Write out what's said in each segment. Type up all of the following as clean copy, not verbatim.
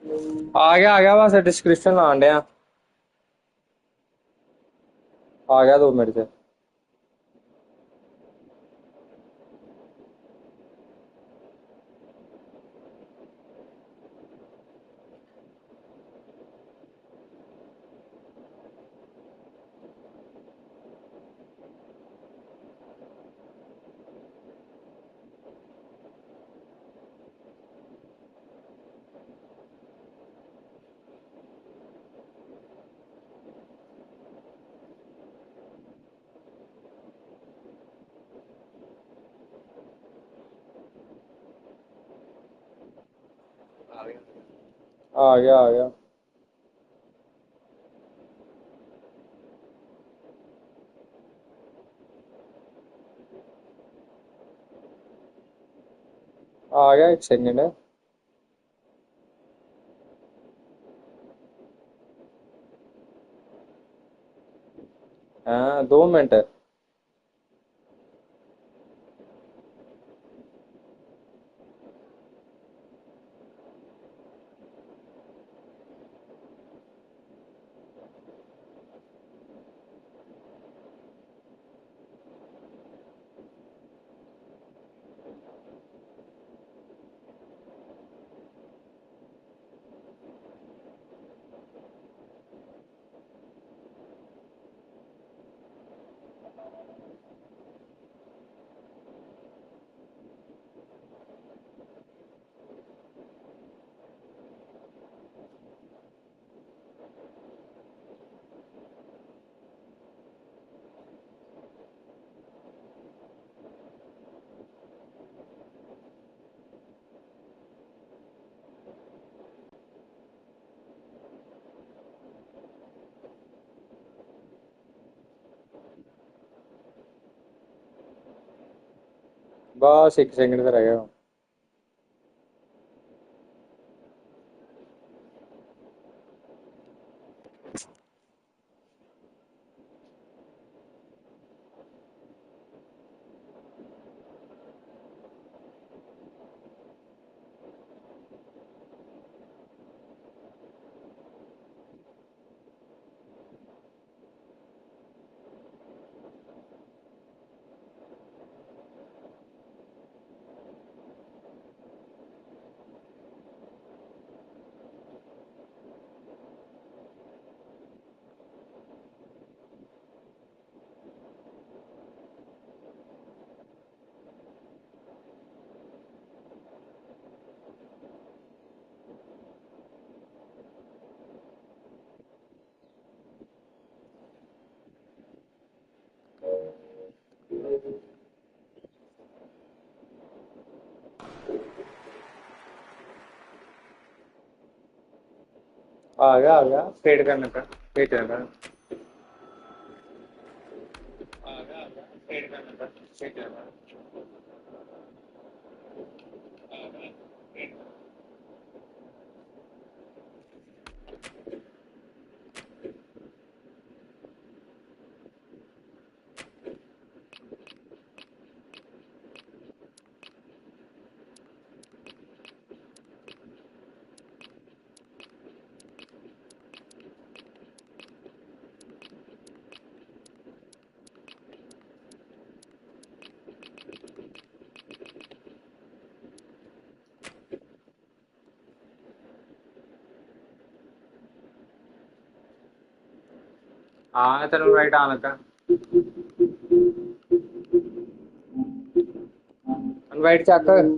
आ गया बस डिस्क्रिप्शन लान डया आ गया 2 मिनट से आ गया एक सेकंड है हाँ 2 मिनट है बस एक सेकंड से रह गया आ गया फेड करने का वेट करना फेड करने का वेट करना हाँ तेरे राइट आने का इनवाइट चेक कर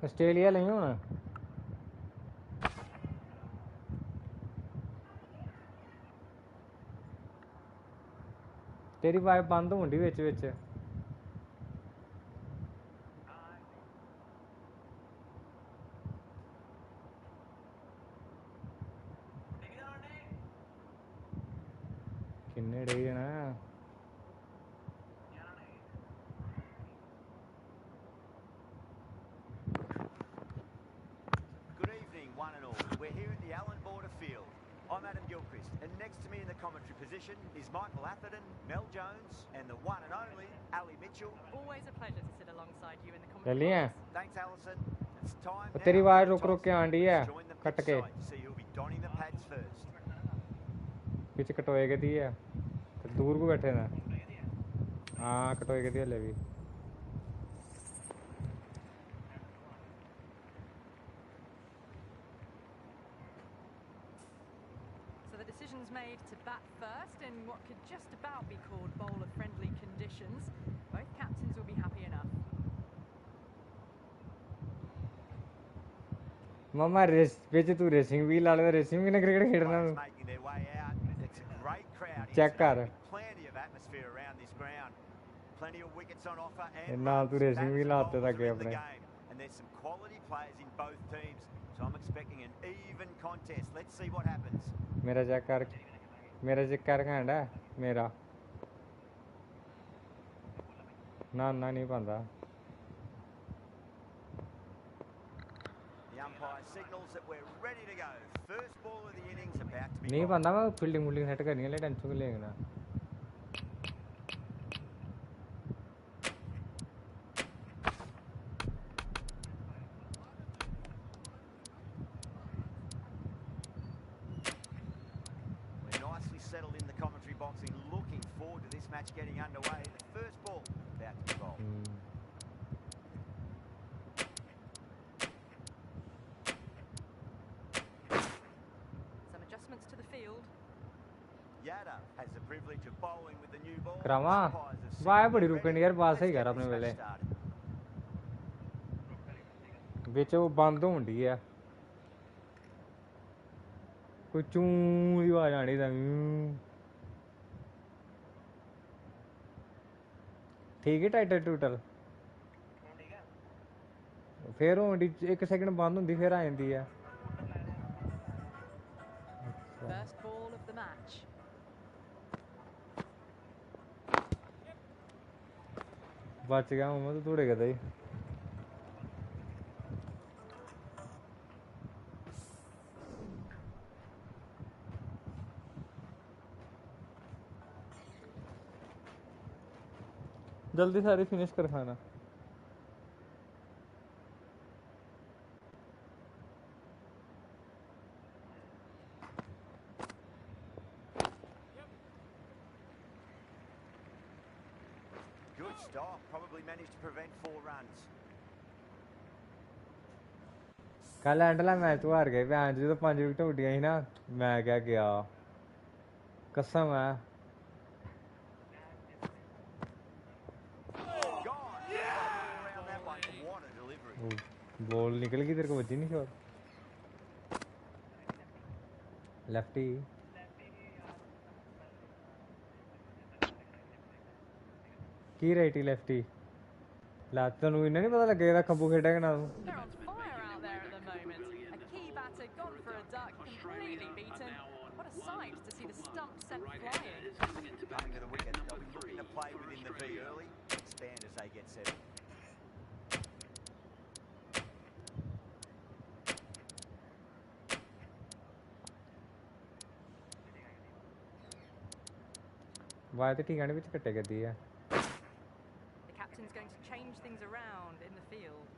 ਆਸਟ੍ਰੇਲੀਆ ਨਹੀਂ ਹੋਣਾ ਤੇਰੀ ਵਾਈਫ ਬੰਦ ਹੁੰਦੀ ਵਿੱਚ ਵਿੱਚ ਕਿੰਨੇ ਡੇ ਜਣਾ field. I'm Adam Gilchrist, and next to me in the commentary position is Michael Atherton, Mel Jones, and the one and only Ali Mitchell. Always a pleasure to sit alongside you in the commentary box. Thanks, Alison. It's time now तेरी आवाज for the रुक के toss. आंडी है Let's join the cut pitch के side to see who'll be donning the pads first. Pitch कटोए के दी है तो दूर को बैठे ना हाँ कटोए के दी ले भी So the decision's made to bat first in what could just about be called bowler-friendly conditions. Both captains will be happy enough. मामा रेस बेचे तू रेसिंग भी ला ले रेसिंग भी ना क्रिकेट खेलना Players making their way out. It's a great crowd here Check today, कर with plenty of atmosphere around this ground. Plenty of wickets on offer and ना runs. तू रेसिंग भी Batters and लाते bowlers था are in the अपने game, and there's some quality players in both teams. So I'm expecting an even contest. Let's see what happens. मेरा check कर घंटा मेरा ना नहीं पाता The umpire signals that we're ready to go. First ball of the innings about to be नहीं bowled. पाता मैं फील्डिंग सेट करनी है ले टेंशन लेना We're nicely settled in the commentary box and looking forward to this match getting underway. The first ball about to be bowled. Some adjustments to the field. Yada has the privilege of bowling with the new ball. करामा Umpires have वाह signalled बड़ी they're रुकनी ready. यार बात Let's सही get कर अपने this वेले match started. ਵਿੱਚ ਉਹ ਬੰਦ ਹੁੰਦੀ ਆ ਕੋਈ ਚੂੰ ਦੀ ਆਵਾਜ਼ ਆਣੀ ਤਾਂ ਠੀਕ ਹੈ ਟਾਈਟਲ ਟੂਟਲ ਫਿਰ ਹੁੰਦੀ 1 ਸੈਕਿੰਡ ਬੰਦ ਹੁੰਦੀ ਫਿਰ ਆ ਜਾਂਦੀ ਆ First ball of the match. ਬਚ ਗਿਆ ਮੈਂ ਤਾਂ ਥੋੜੇ ਕਹਦਾ ਹੀ जल्दी सारी फिनिश कर खाना Good stop. Probably managed to prevent 4 runs. ਕੱਲ ਐਂਡਲਾ ਮੈਚ ਤੋਂ ਹਾਰ ਗਏ ਭੈਣ ਜਦੋਂ 5 ਵਿਕਟ ਉੱਡੀਆਂ ਸੀ ਨਾ ਮੈਂ ਕਿਹਾ ਗਿਆ ਕਸਮ ਹੈ Gone. Yeah! Around that one. What a delivery. Ball निकल गई तेरे को बची नहीं शॉट लेफ्टी की राइटी लेफ्टी लात तैनूं इन्ना नहीं पता लगेगा खब्बू खेडेगा ना तू They're on fire out there at the moment. A key batter gone for a duck, completely beaten. What a sight to see the stump sent flying. Coming to the wicket. They'll be looking to play within the V early. Expand as they get settled. वाह ते ठिकाने विच कट्टे करदी है The captain's going to change things around in the field.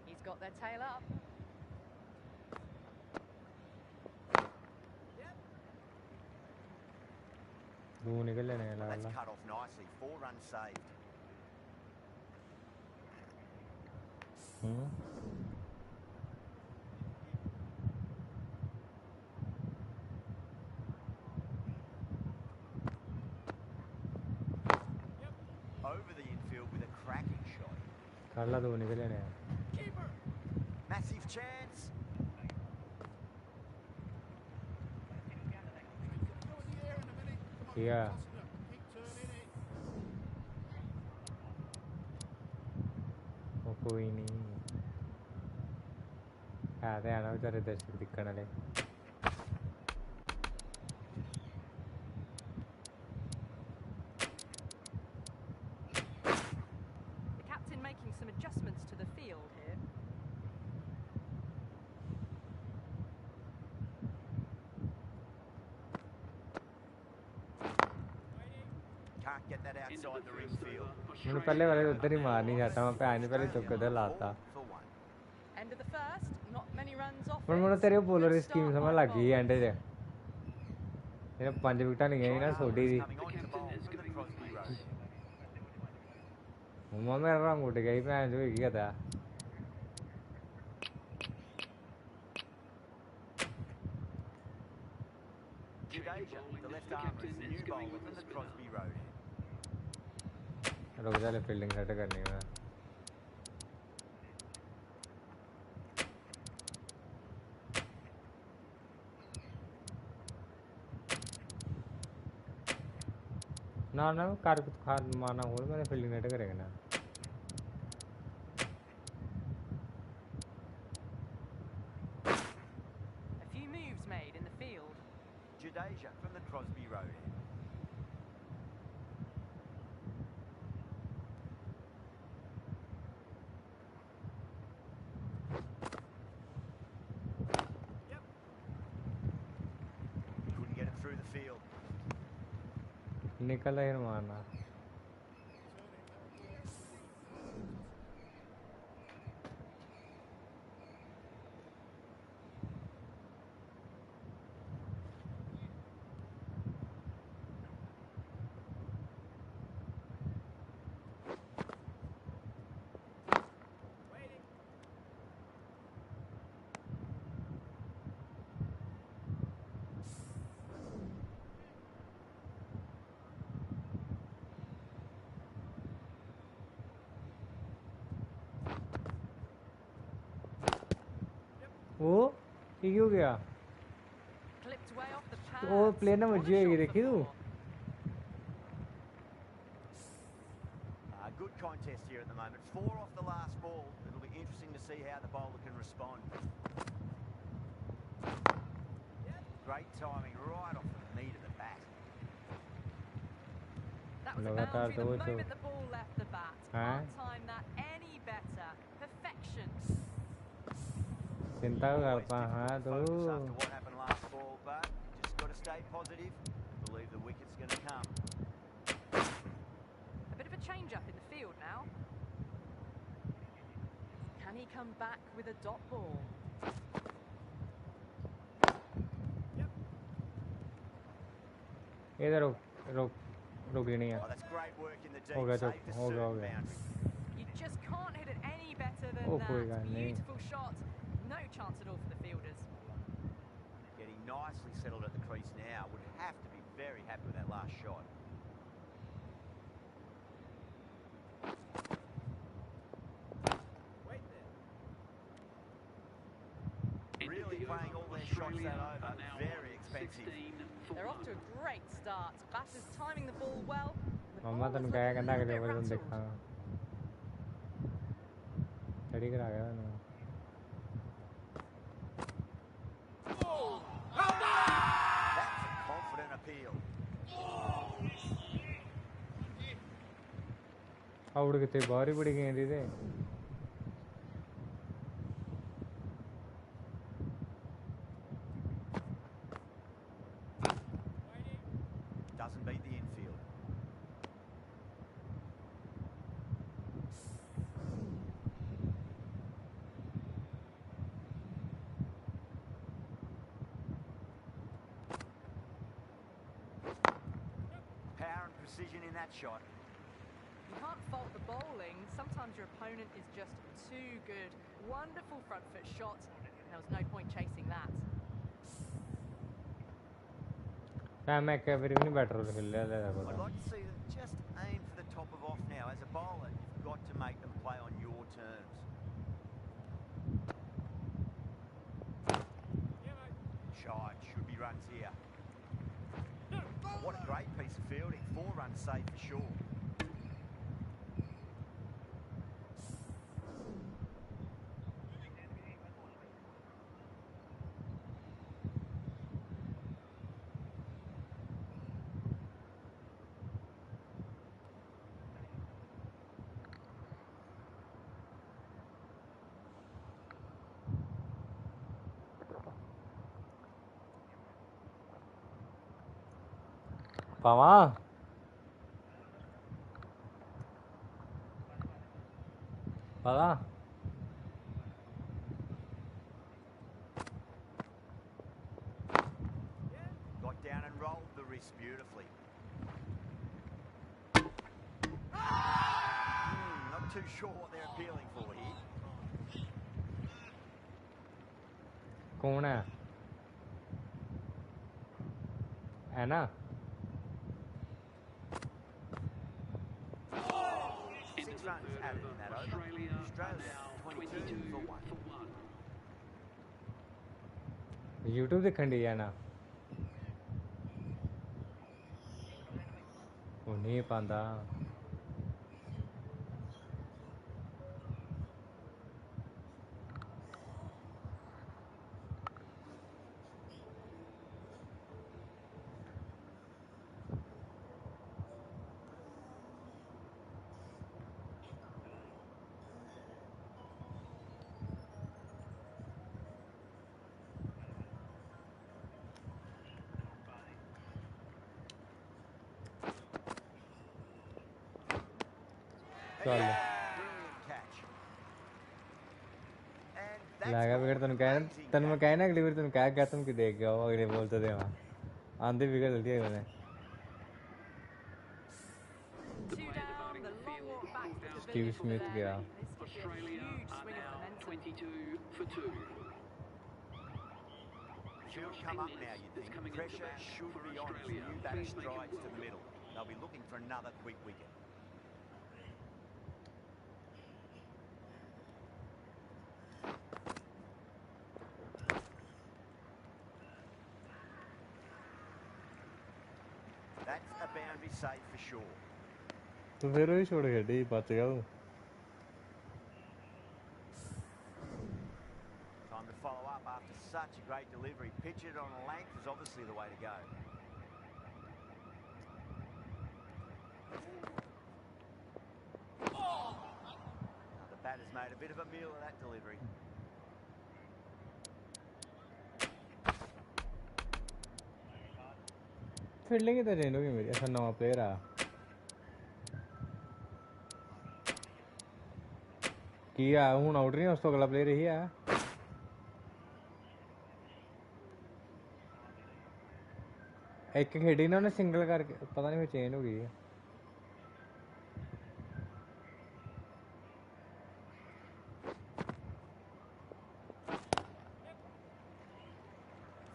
He's got their tail up. दू निकल लेने Well, लगा that's cut off nicely. 4 runs saved. Over the infield with a cracking shot. कर ला दो निकल लेने Massive chance. किया वो कोई नहीं है ते आना बेचारे दर्शक दिक्खन वाले The captain making some adjustments to the field here. that outside the ring field. मैंने पहले वाले उधर ही मारनी चाहता मैं भैन ने पहले चौके उधर लाता For one. End of the first, not many runs off पर it. मैंने तेरे बॉलर Good की स्कीम start समझ by लग the गई bowlers. एंड च ये 5 विकेट नहीं गई ना छोटी दी Coming on to bowl from the Crosby road. मम्मा मेरा रंग उठ गई भैन जो क्या था Jadeja, the left armer, is the new bowler from the Crosby road. रुक जा ले फील्डिंग सेट करनी है ना ना कार खाद मारना हो मैंने फील्डिंग सेट करेगा ना A few moves made in the field. Jadeja from the Crosby road. Couldn't get it through the field. निकल है मारना वो ये क्यों गया Clipped way off the pads. वो प्लेयर ना What a मर्जी होगी shot देखी for तू four. Good contest here at the moment. 4 off the last ball. It'll be interesting to see how the bowler can respond. Great timing right off the meat of the bat. That was a लगातार boundary the दो moment the ball left the bat. हाँ? Can't time that any better. Perfection. चिंता करता हाँ तो Focus after what happened last ball, but just got to stay positive and believe the wicket's going to come. A bit of a change up in the field now. Can he come back with a dot ball? इधर रुक रुक रुक नहीं है Oh, that's great work in the हो deep. गया Saved a हो certain गया boundary. You just can't hit it any better than Oh, कोई that. बात नहीं। Beautiful shot. No chance at all for the fielders. Getting nicely settled at the crease now. Would have to be very happy with that last shot. Really playing all their shots that over. Very expensive. They're off to a great start. Batters timing the ball well. The मम्मा bowlers तुम look क्या a कहना little कि bit जबरदस्त rattled. देखा study करा गया ना That's a confident appeal. Out कितने बाहर ही बड़ी गेंद थे Doesn't beat the infield. Power and precision in that shot. You can't fault the bowling. Sometimes your opponent is just too good. Wonderful front foot shot. There was no point chasing that. मैं कैवरी नहीं batter role खेल रहा था I'd like to see them just aim for the top of off now. As a bowler, you've got to make them play on your terms. Shot, should be runs here. What a great piece of fielding. 4 runs safe for sure. पावा पता Got down and rolled the wrist beautifully. Not too sure what they're appealing for here. कौन है ना 6 runs added in that over. Australia 22 for 1. YouTube देखण दी है ना वो नहीं पांदा चल Brilliant catch. And that's लगा विकेट gone. तन मैं कहना अगली बार तन क्या क्या तुम की देख गया अगले बॉल तो दे आंधी विकेट जल्दी आई मैंने Two down, the long walk back to the Steve pavilion Smith there. गया This could be a huge swing of momentum. 22 for 2. Should come up now, you think. Pressure should be on as the new batter strides to the middle. They'll be looking for another quick wicket. That's a boundary save for sure. तो फिर वही छोड़ खेडी बच गया तू Time to follow up after such a great delivery. Pitch it on length is obviously the way to go. Now the batter's made a bit of a meal of that delivery. Fielding किधर change होगी मेरी ऐसा नवा player आ किया हूं out नहीं उस तो अगला प्लेयर ही है एक खेडी ना उन्हें सिंगल करके पता नहीं फिर चेंज हो गई है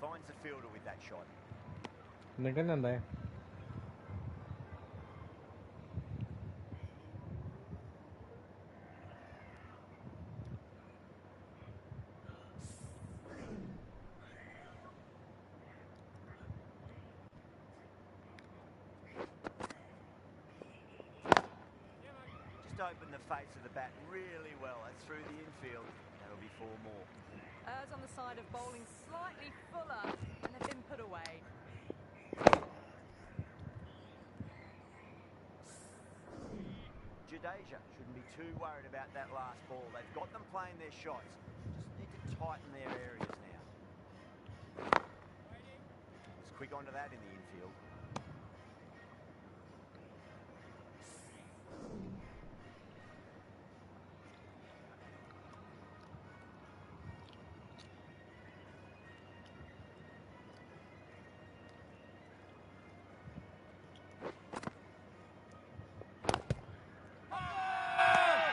Finds the fielder with that shot. निकल जाता है Just opened the face of the bat really well. That's through the infield. That'll be 4 more. Errs on the side of bowling slightly fuller, and they've been put away. Jadeja shouldn't be too worried about that last ball. They've got them playing their shots. Just need to tighten their areas now. It's quick onto that in the infield.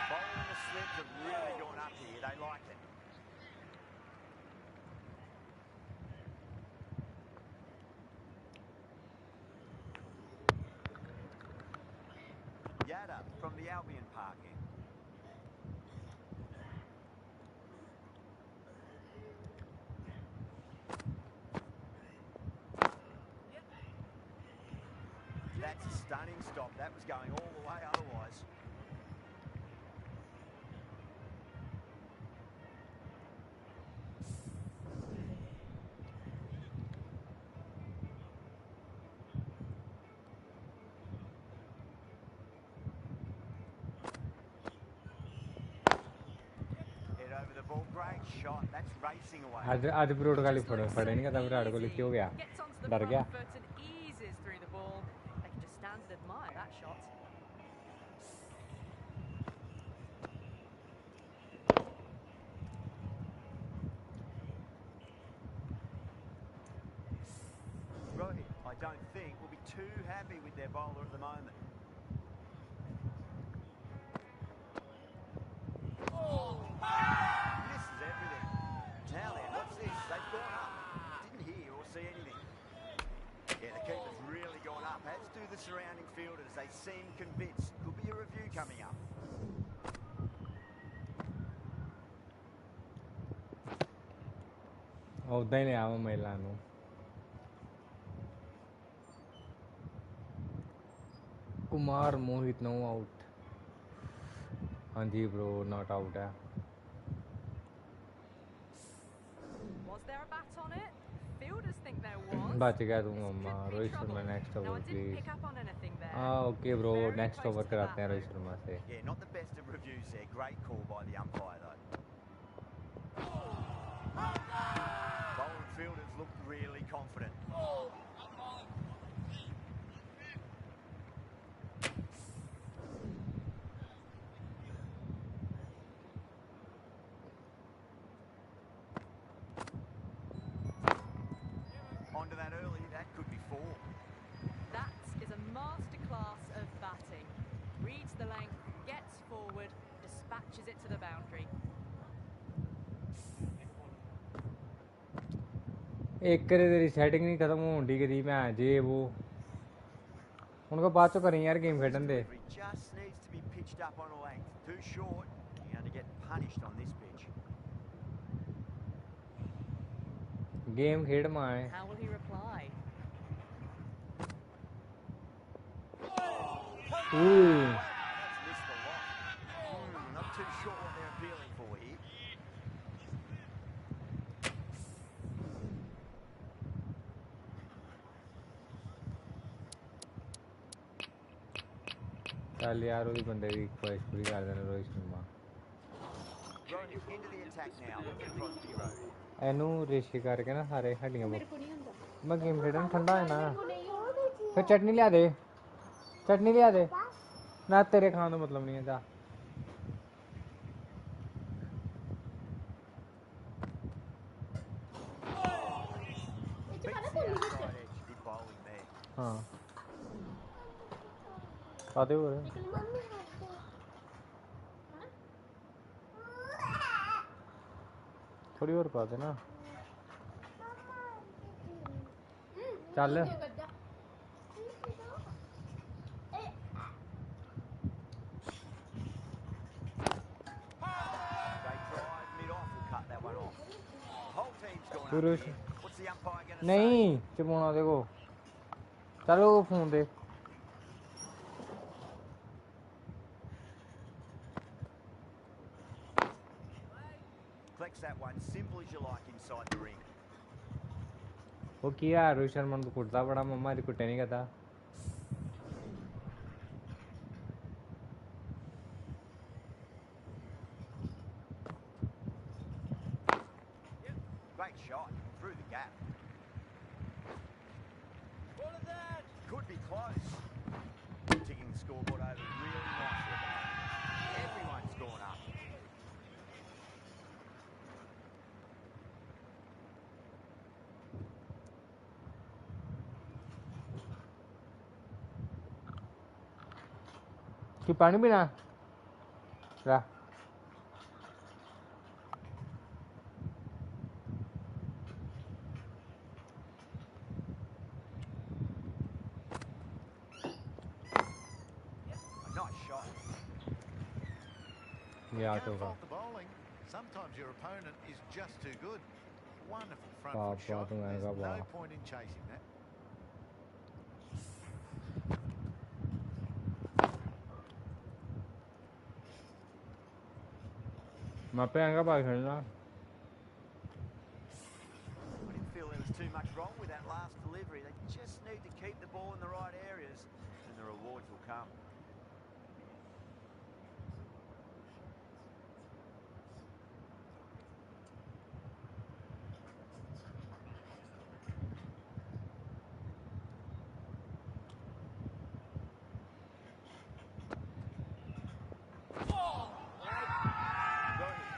Bowling the slips have really gone up here. They like it. Yada from the Albion Park end. That's a stunning stop. That was going all the way otherwise. Head over the ball. Great shot. That's racing away. आज protocol पढ़े नहीं करता फिर आड़ को लिखी हो गया Gets onto the डर front गया foot and eases through the ball. They can just stand and admire that shot. I don't think, will be too happy with their bowler at the moment. Misses everything. Now then, what's this? They've gone up. Didn't hear or see anything. Yeah, the keeper's really gone up, as do the surrounding fielders. They seem convinced. Could be a review coming up. उदा ही लिया महिला कुमार मोहित no out हाँ जी bro not out है बच गया तू मम्मा Rohit Sharma next over please okay bro next over कराते हैं रोहित शर्मा से Yeah, not the best of reviews there. Great call by the umpire though. Bowler and fielders look really confident. Onto that early, that could be 4. That is a masterclass of batting. Reads the length, gets forward, dispatches it to the boundary. एक करे तेरी setting नहीं खत्म होने दी कदी मैं जे वो उनको बाद चो करें यार गेम खेलन दे Just needs to be pitched up on a length. Too short. You're going to get punished on this pitch. Game खेड माए How will he reply? That's missed a lot. Not too sure what they're appealing for here. चल यार वही बंदे की ख्वाहिश पूरी कर देना Rohit Sharma Into the attack now. Across the road. Inu रेशे करके ना सारे हड्डियां मैं गेम खेडन ठंडा है ना फिर चटनी लिया दे ना तेरे खाने का मतलब नहीं है जा हाँ आते हो रहे थोड़ी और पा देना चल नहीं चुपाना देखो चलो phone they Flex that one, simple as you like inside the ring. वो किया रोहित शर्मा तो कुटता बड़ा मम्मा जी कुटे नहीं करता Great shot through the gap. Could be close. Ticking the scoreboard over really nicely. Everyone's gone up. कि पानी पीना ला Yeah, can't fault the bowling. Sometimes your opponent is just too good. Wonderful front foot shot. There's no point in chasing that. मैं पे आएगा बाहर खेलना I didn't feel there was too much wrong with that last delivery. They just need to keep the ball in the right areas and the rewards will come.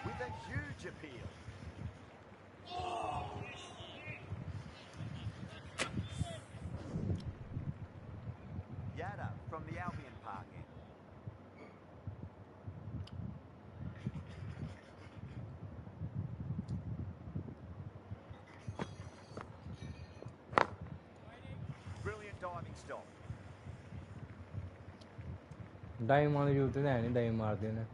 With a huge appeal. the Albion Park end. Brilliant diving stop. Dive मारने की जरूरत नहीं, die मार दी ने।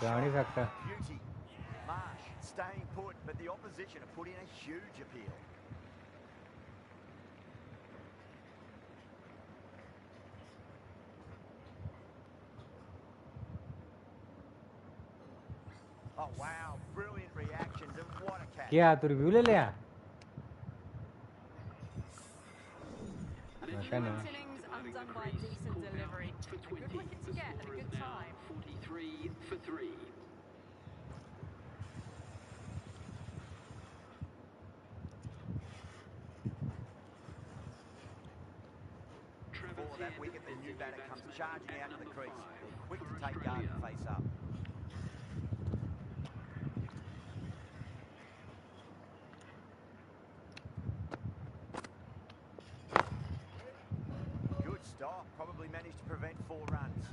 जा नहीं सकता। Beauty. Marsh staying put, but the opposition have put in a huge appeal. Oh wow, brilliant reactions and what a catch. क्या तू रिव्यू ले लिया? Innings undone by decent delivery. A good wicket to get at a good time. 43 for 3. For that wicket, the new batter comes charging out of the crease. They're quick to take guard and face up. Good stop. Probably managed to prevent 4 runs.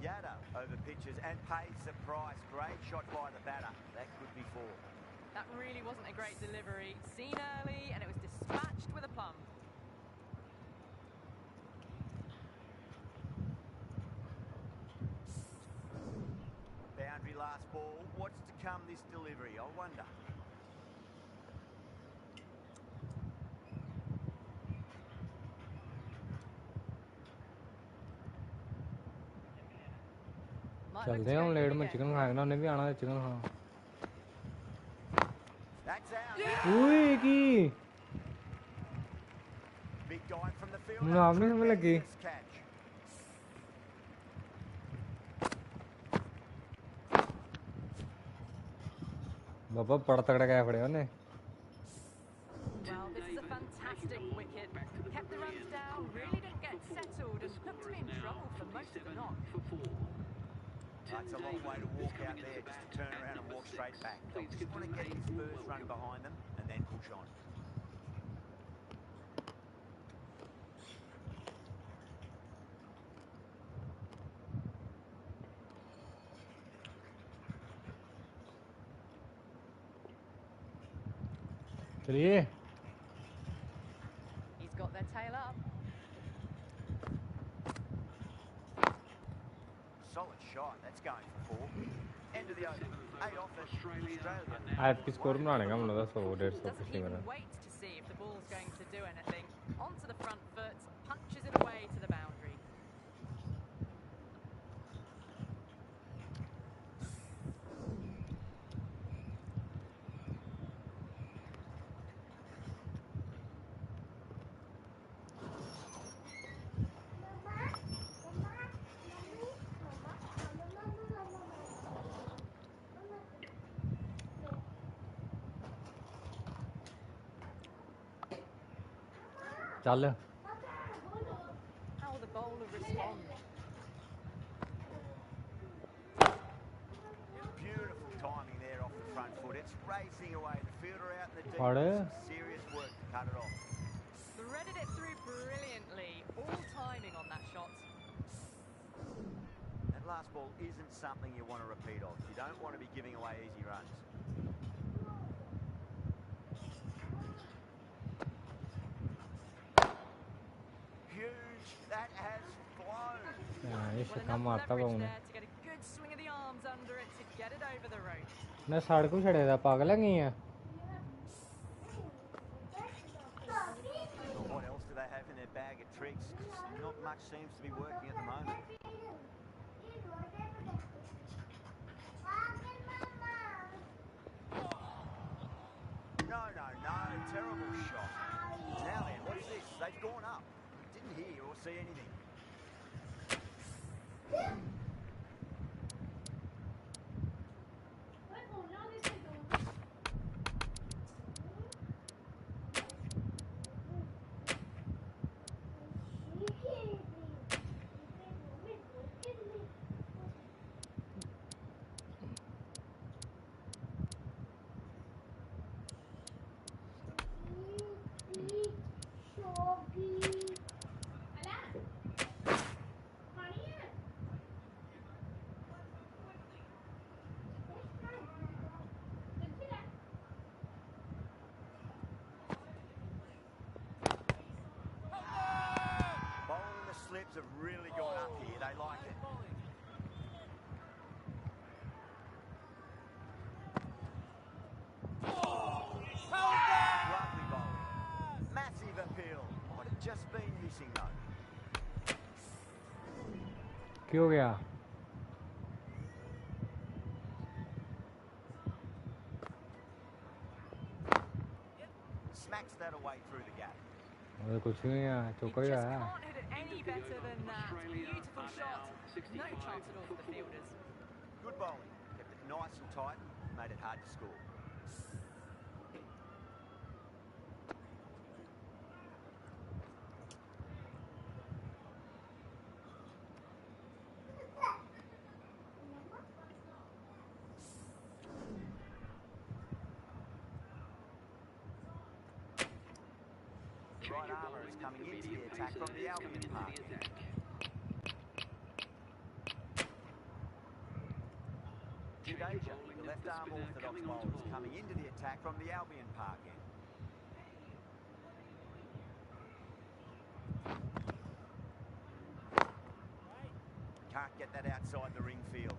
Yada over pitches and pays the price. Great shot by the batter. That could be 4. That really wasn't a great delivery. Seen early and it was dispatched with a plum. Boundary last ball. What's to come this delivery? I wonder. Might look चलते to हैं go हम late big में again. Chicken खाएगा, उन्हें भी आना है chicken खाना। That's out. उई की Big dive from the field. नाम नहीं समझ लगी। Tremendous catch. बाबा बड़ा तगड़ा क्या पड़ेगा उन्हें। Well, this is a fantastic wicket. Kept the runs down, really didn't get settled and looked to be in trouble for most of the knock. That's a long way to walk out there just to turn around and walk straight back. They just want to get this first run behind them and then push on. चलिए। He's got their tail up. Solid shot. That's going for 4. End of the over. 8 off it. Australia. आपकी score बनाने का हम लोग 100 150 Doesn't किसी में। even wait to see if the ball's going to do anything. Onto the front foot, punches it away to the boundary. चल। How will the bowler respond? Beautiful timing there off the front foot. It's racing away. The fielder out in the deep. Pardon? Some serious work to cut it off. Threaded it through brilliantly. All timing on that shot. That last ball isn't something you want to repeat of. You don't want to be giving away easy runs. Huge. That has flown. ये Well, शक्का enough मारता leverage हूँ there to get a good swing of the arms under it to get it over the rope. मैं साड़ को छड़े था पागल है नहीं है। Well, what else do they have in their bag of tricks? 'Cause not much seems to be working at the moment. No, no, no. Terrible shot. Now then, what's this? They've gone up. Didn't hear or see anything. क्या हो गया? Smacks that away through the gap. अरे कुछ नहीं है, You चौका ही just आया. can't hit it any End of the better over. than that. Australia Beautiful are shot. now No 65 chance at all for the for 4. fielders. Good bowling. Kept it nice and tight. Made it hard to score. Right armour is coming into the attack from the Albion park. Judeja, the left arm orthodox bowler, is coming into the attack from the Albion park end. Can't get that outside the ring field.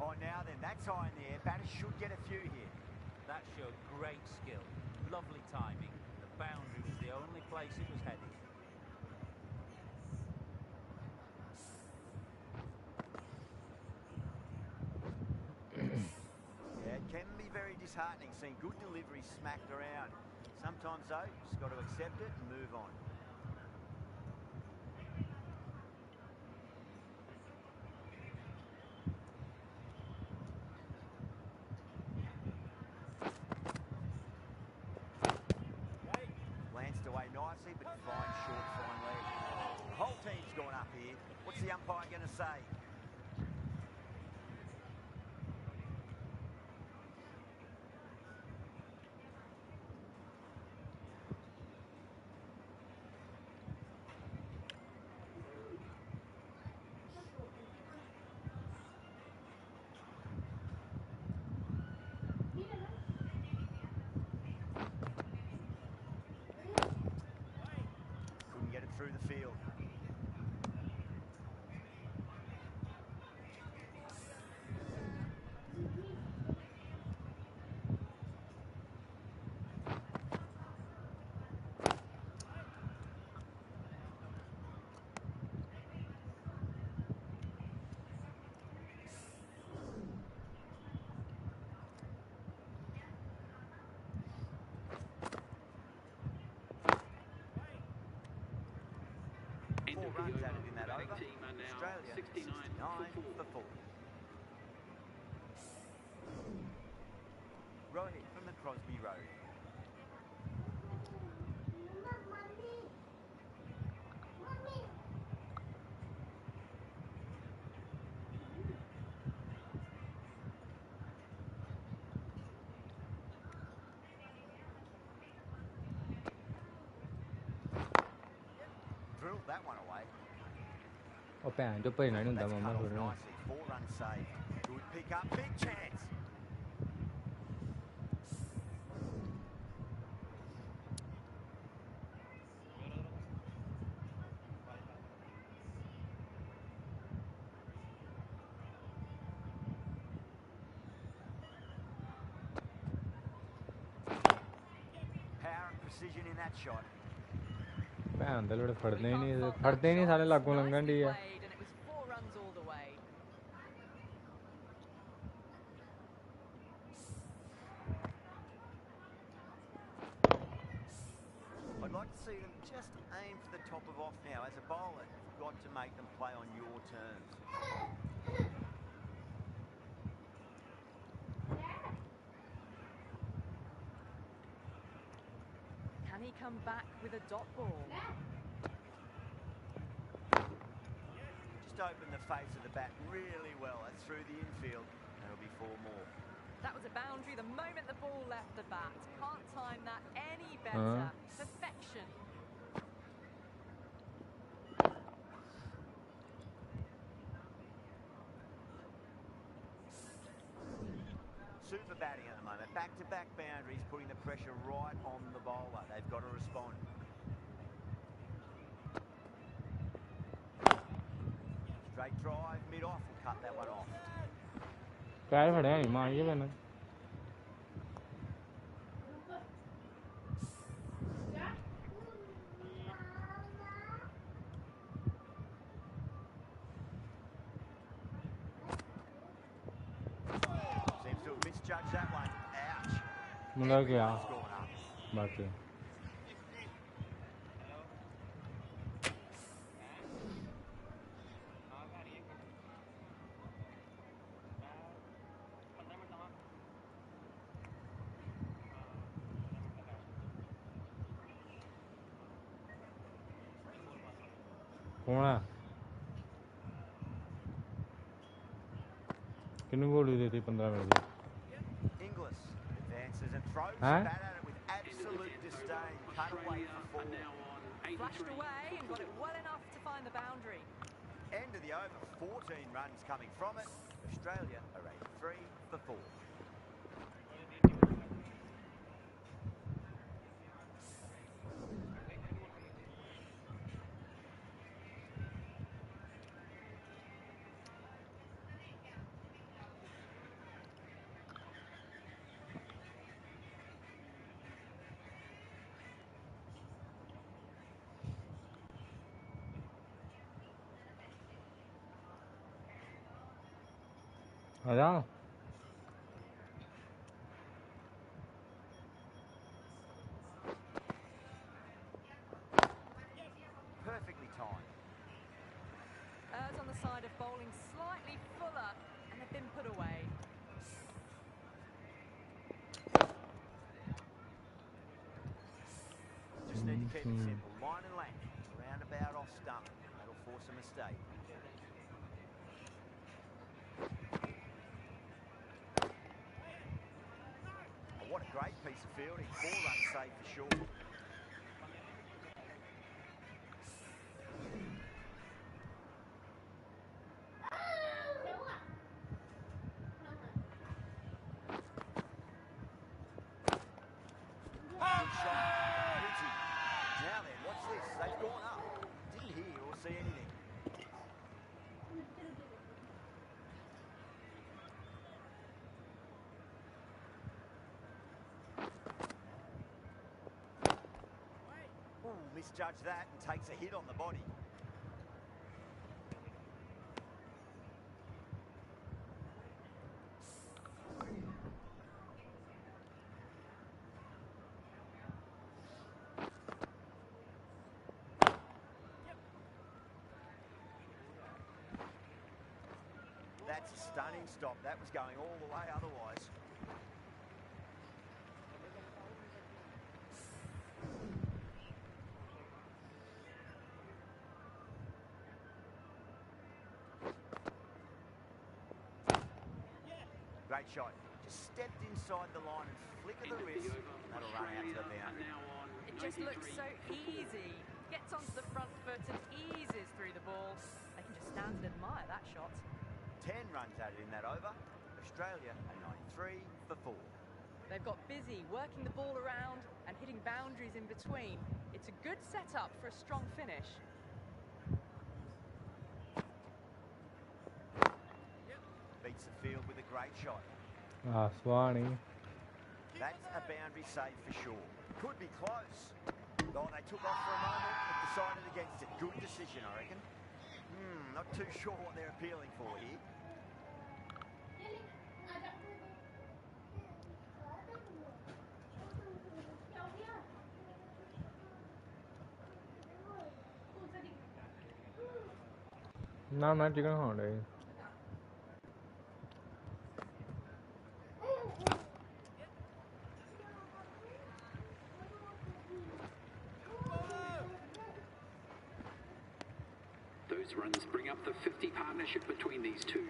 Oh, now then, that's high in the air. Batters should get a few here. That showed great skill. Lovely timing. The boundary was the only place it was heading. Yeah, it can be very disheartening seeing good delivery smacked around. Sometimes, though, you just got to accept it and move on. Glanced away nicely, but fine short, fine leg. The whole team's gone up here. What's the umpire going to say? Couldn't get it through the field. End 4 of the runs over. added in that Batting over. team are now Australia 69 for 4. for 4. Rohit from the Crosby Road. Drilled that one away. ਉਹ ਭੈਣ ਜੋ ਭਜਣਾ ਨਹੀਂ ਹੁੰਦਾ That's ਮਾਮਾ cut off ਥੋੜੇ ਨੂੰ. nicely. 4 runs saved. Good pick up. Big chance. Power and precision in that shot. ਭੈਣ ਦੇ ਲੋੜੇ We ਫੜਦੇ ਹੀ can't ਨਹੀਂ, fault ਫੜਦੇ ਹੀ that ਨਹੀਂ, ਸਾਰੇ shot. ਲਾਗੋਂ ਲੰਘਣ ਦੀ Nicely ਆ. played, and it was 4 runs all the way. I'd like to see them just aim for the top of off now. As a bowler, you've got to make them play on your terms. Can he come back with a dot ball? Just open the face of the bat really well. That's through the infield. That'll be 4 more. That was a boundary the moment the ball left the bat. Can't time that any better. Perfection. Super batting at the moment. Back-to-back boundaries, putting the pressure right on the bowler. They've got to respond. Straight Straight drive, mid-off will cut that one off. पैर फड़े नहीं मार ये मैंने Seems to have misjudged that one. Ouch. मुंडा क्या Everyone's gone up. बाकी कौन है किन्नू गोली देती 15 मिनट की Inglis advances and throws Huh? the bat at it with absolute disdain. Cut away for four. Flashed away and got it well enough to find the boundary. End of the over, 14 runs coming from it. Australia are 83 for 4. आजा Perfectly timed. Errs on the side of bowling slightly fuller, and they've been put away. Just need to keep it simple. Line and length. Roundabout off stump. That'll force a mistake. Oh, what a great piece of fielding. 4 runs saved for sure. Good shot. Pretty. Now then, watch this. They've gone up. Didn't hear or see anything. Ooh, misjudged that and takes a hit on the body. That's a stunning stop. That was going all the way otherwise. Great shot. Just stepped inside the line and flick of the wrist. That'll run out to the boundary. It just looks so easy. Gets onto the front foot and eases through the ball. They can just stand and admire that shot. 10 runs added in that over. Australia are 93 for 4. They've got busy working the ball around and hitting boundaries in between. It's a good setup for a strong finish. Beats the field with a great shot. Aswani That's a boundary save for sure. Could be close. Oh, they took off for a moment, but decided against it. Good decision, I reckon. Not too sure what they're appealing for here. ना मैं chicken खाने day Those runs bring up the 50 partnership between these two.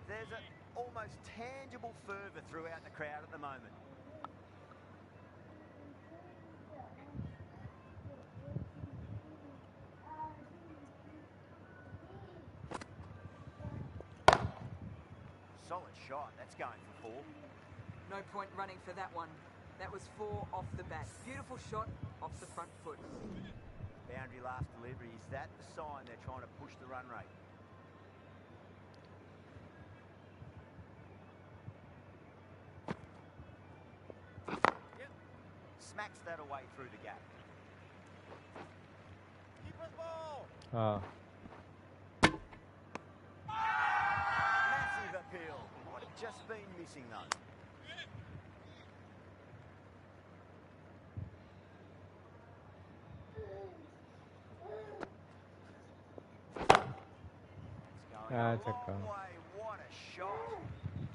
There's an almost tangible fervour throughout the crowd at the moment. Solid shot. That's going for 4. No point running for that one. That was 4 off the bat. Beautiful shot off the front foot. Boundary last delivery. Is that the sign they're trying to push the run rate? Yep. Smacks that away through the gap. Keeper's ball. Massive appeal. Might have just been missing though. It's going a long way. What a shot.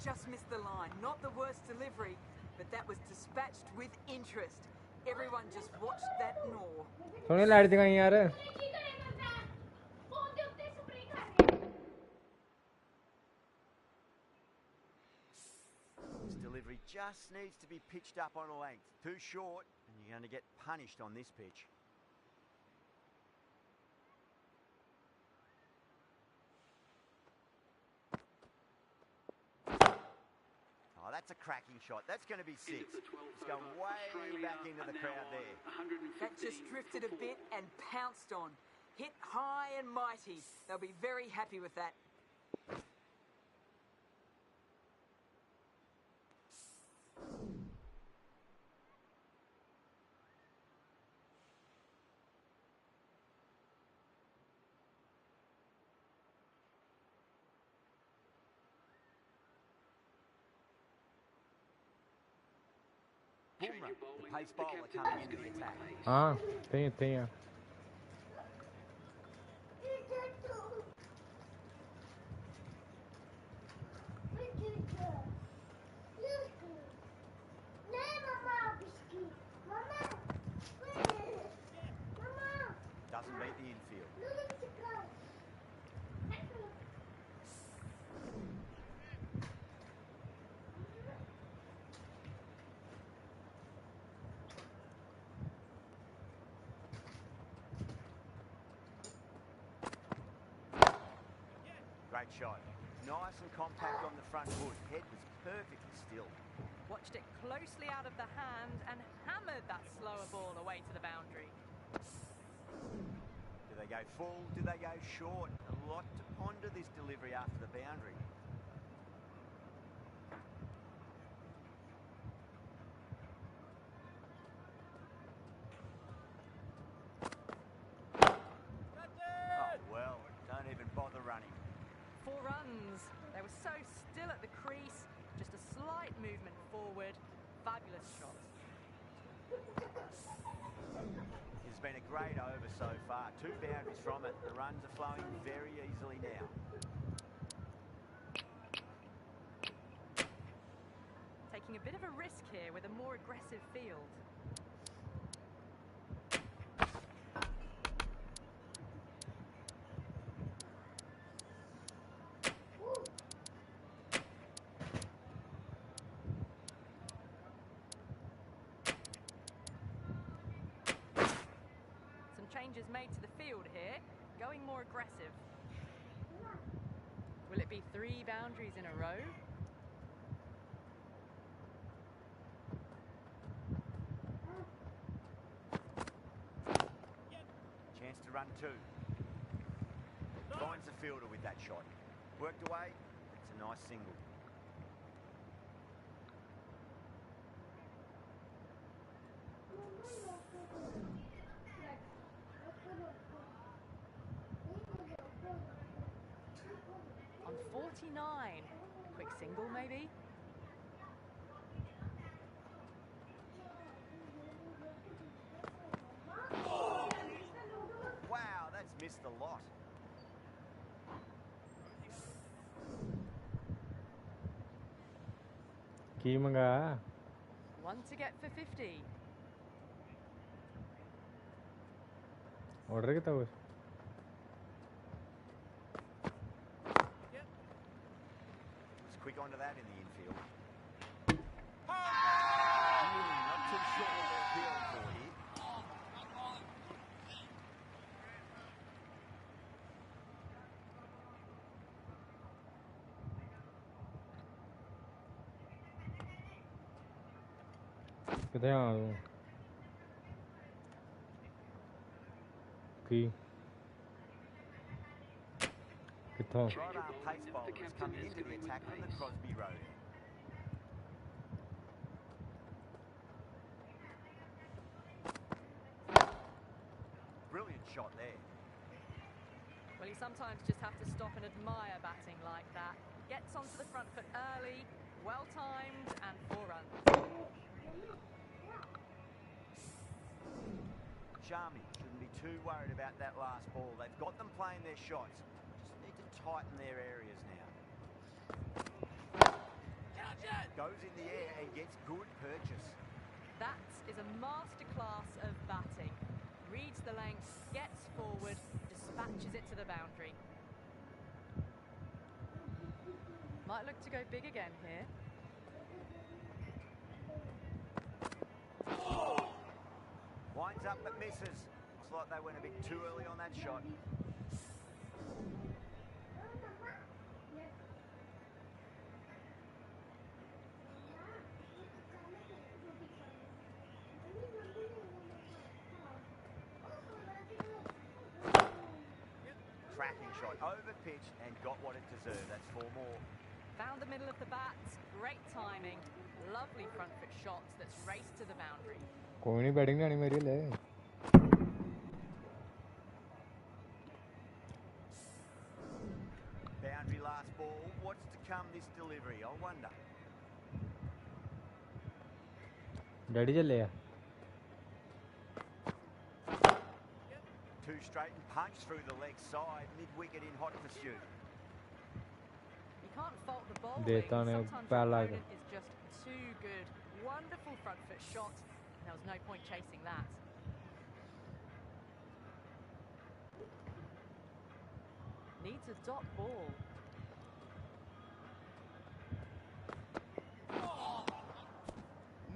Just missed the line. Not the worst delivery, but that was dispatched with interest. Everyone just watched that gnaw. सोने light दिखाई यार This delivery just needs to be pitched up on a length. Too short, and you're going to get punished on this pitch. Oh, that's a cracking shot. That's going to be six. It's going way back into the crowd there. That just drifted a bit and pounced on. Hit high and mighty. They'll be very happy with that. The pace bowler coming into the attack. हाँ tem Doesn't beat the infield. Great shot. Nice and compact on the front foot. Head was perfectly still. Watched it closely out of the hand and hammered that slower ball away to the boundary. Do they go full? Do they go short? A lot to ponder this delivery after the boundary. Oh, well, don't even bother running. 4 runs. They were so still at the crease. Just a slight movement forward. Fabulous shot. It's been a great over so far. 2 boundaries from it. The runs are flowing very easily now. Taking a bit of a risk here with a more aggressive field. Changes made to the field here, going more aggressive. Will it be 3 boundaries in a row? Chance to run 2. Finds the fielder with that shot. Worked away. It's a nice single. On 49. Quick single, maybe? Wow, that's missed a lot. की मंगाया 1 to get for 50. Order कितना कुछ Was quick onto that in the infield. Not too sure what they're appealing for here. कितने आ रहा हूँ की किथों Right arm pace bowlers coming into the attack from the Crosby row. Brilliant shot there. Well, you sometimes just have to stop and admire batting like that. Gets onto the front foot early, well timed, and 4 runs. Shami shouldn't be too worried about that last ball. They've got them playing their shots. Just need to tighten their areas now. Goes in the air and gets good purchase. That is a masterclass of batting. Reads the length, gets forward, dispatches it to the boundary. Might look to go big again here. Winds up but misses. Looks like they went a bit too early on that shot. Cracking shot, over pitch and got what it deserved. That's 4 more. Found the middle of the bat, great timing. Lovely front foot shots that's raced to the boundary. कोई नहीं batting नहीं आनी मेरी ले Boundary last ball. What's to come this delivery? I wonder. Daddy चले आ Two straight and punch through the leg side. Mid-wicket in hot pursuit. You can't fault the bowling. देता ने Sometimes पहला your opponent is just too good. Wonderful front foot shot. There was no point chasing that. Needs a dot ball.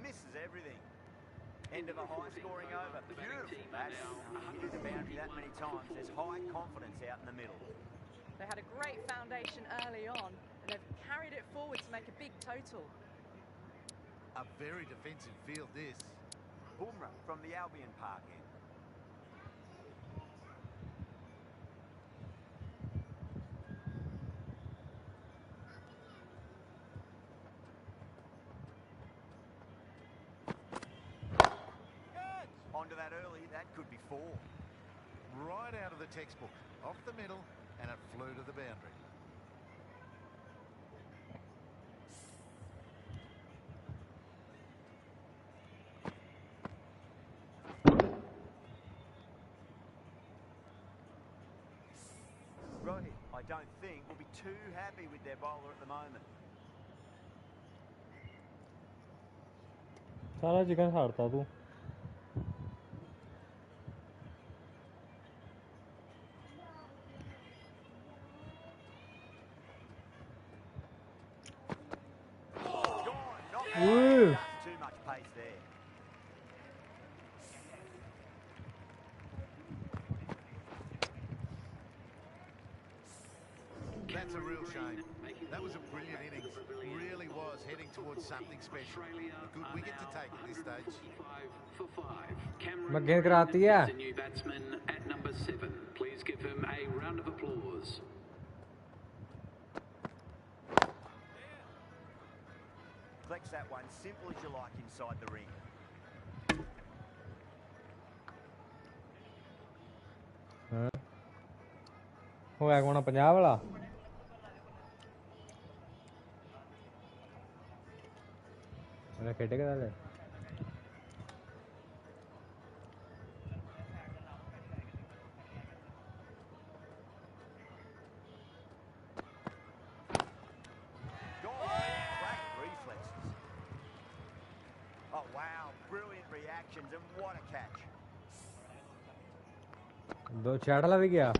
Misses everything. End of a high-scoring over. Beautiful bat. You hit the boundary that many times. There's high confidence out in the middle. They had a great foundation early on, and they've carried it forward to make a big total. A very defensive field, this. Bumrah from the Albion Park end. Onto that early, that could be 4. Right out of the textbook. Off the middle, and it flew to the boundary. Rohit, I don't think, will be too happy with their bowler at the moment. सारा chicken हारता तू Just too much pace there. That's a real shame. That was a brilliant innings. Really was heading towards something special. A good wicket to take at this stage. मैं गेंद कराती है The new batsman at number 7. Please give him a round of applause. Flex that one simple as you like inside the ring. होया कौन 50 वाला मैंने खेटेगा दाले Oh wow, brilliant reactions and what a catch. 2 6 वाला भी गया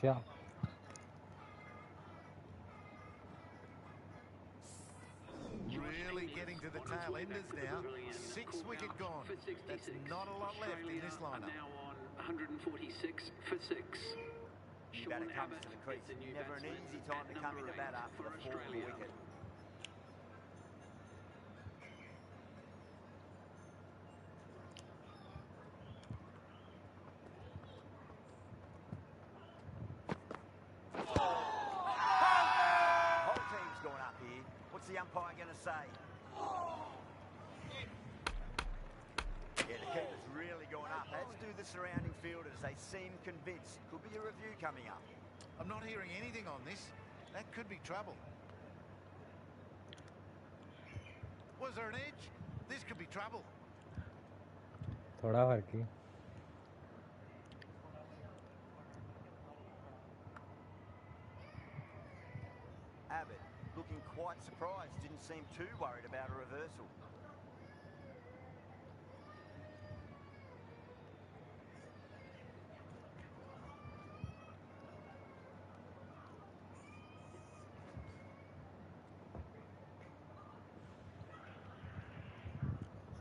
क्या Really getting to the tail enders now. 6 wicket gone. That's not a lot left in this lineup. Now on 146 for 6. New batter comes to the crease. Never an easy time to come into bat after the 4th wicket. say. Yeah, the keeper's really going up. As do the surrounding fielders. They seem convinced. Could be a review coming up. I'm not hearing anything on this. That could be trouble. Was there an edge? This could be trouble. थोड़ा फर्क ही. Abbott looking quite surprised. Didn't seem too worried about a reversal.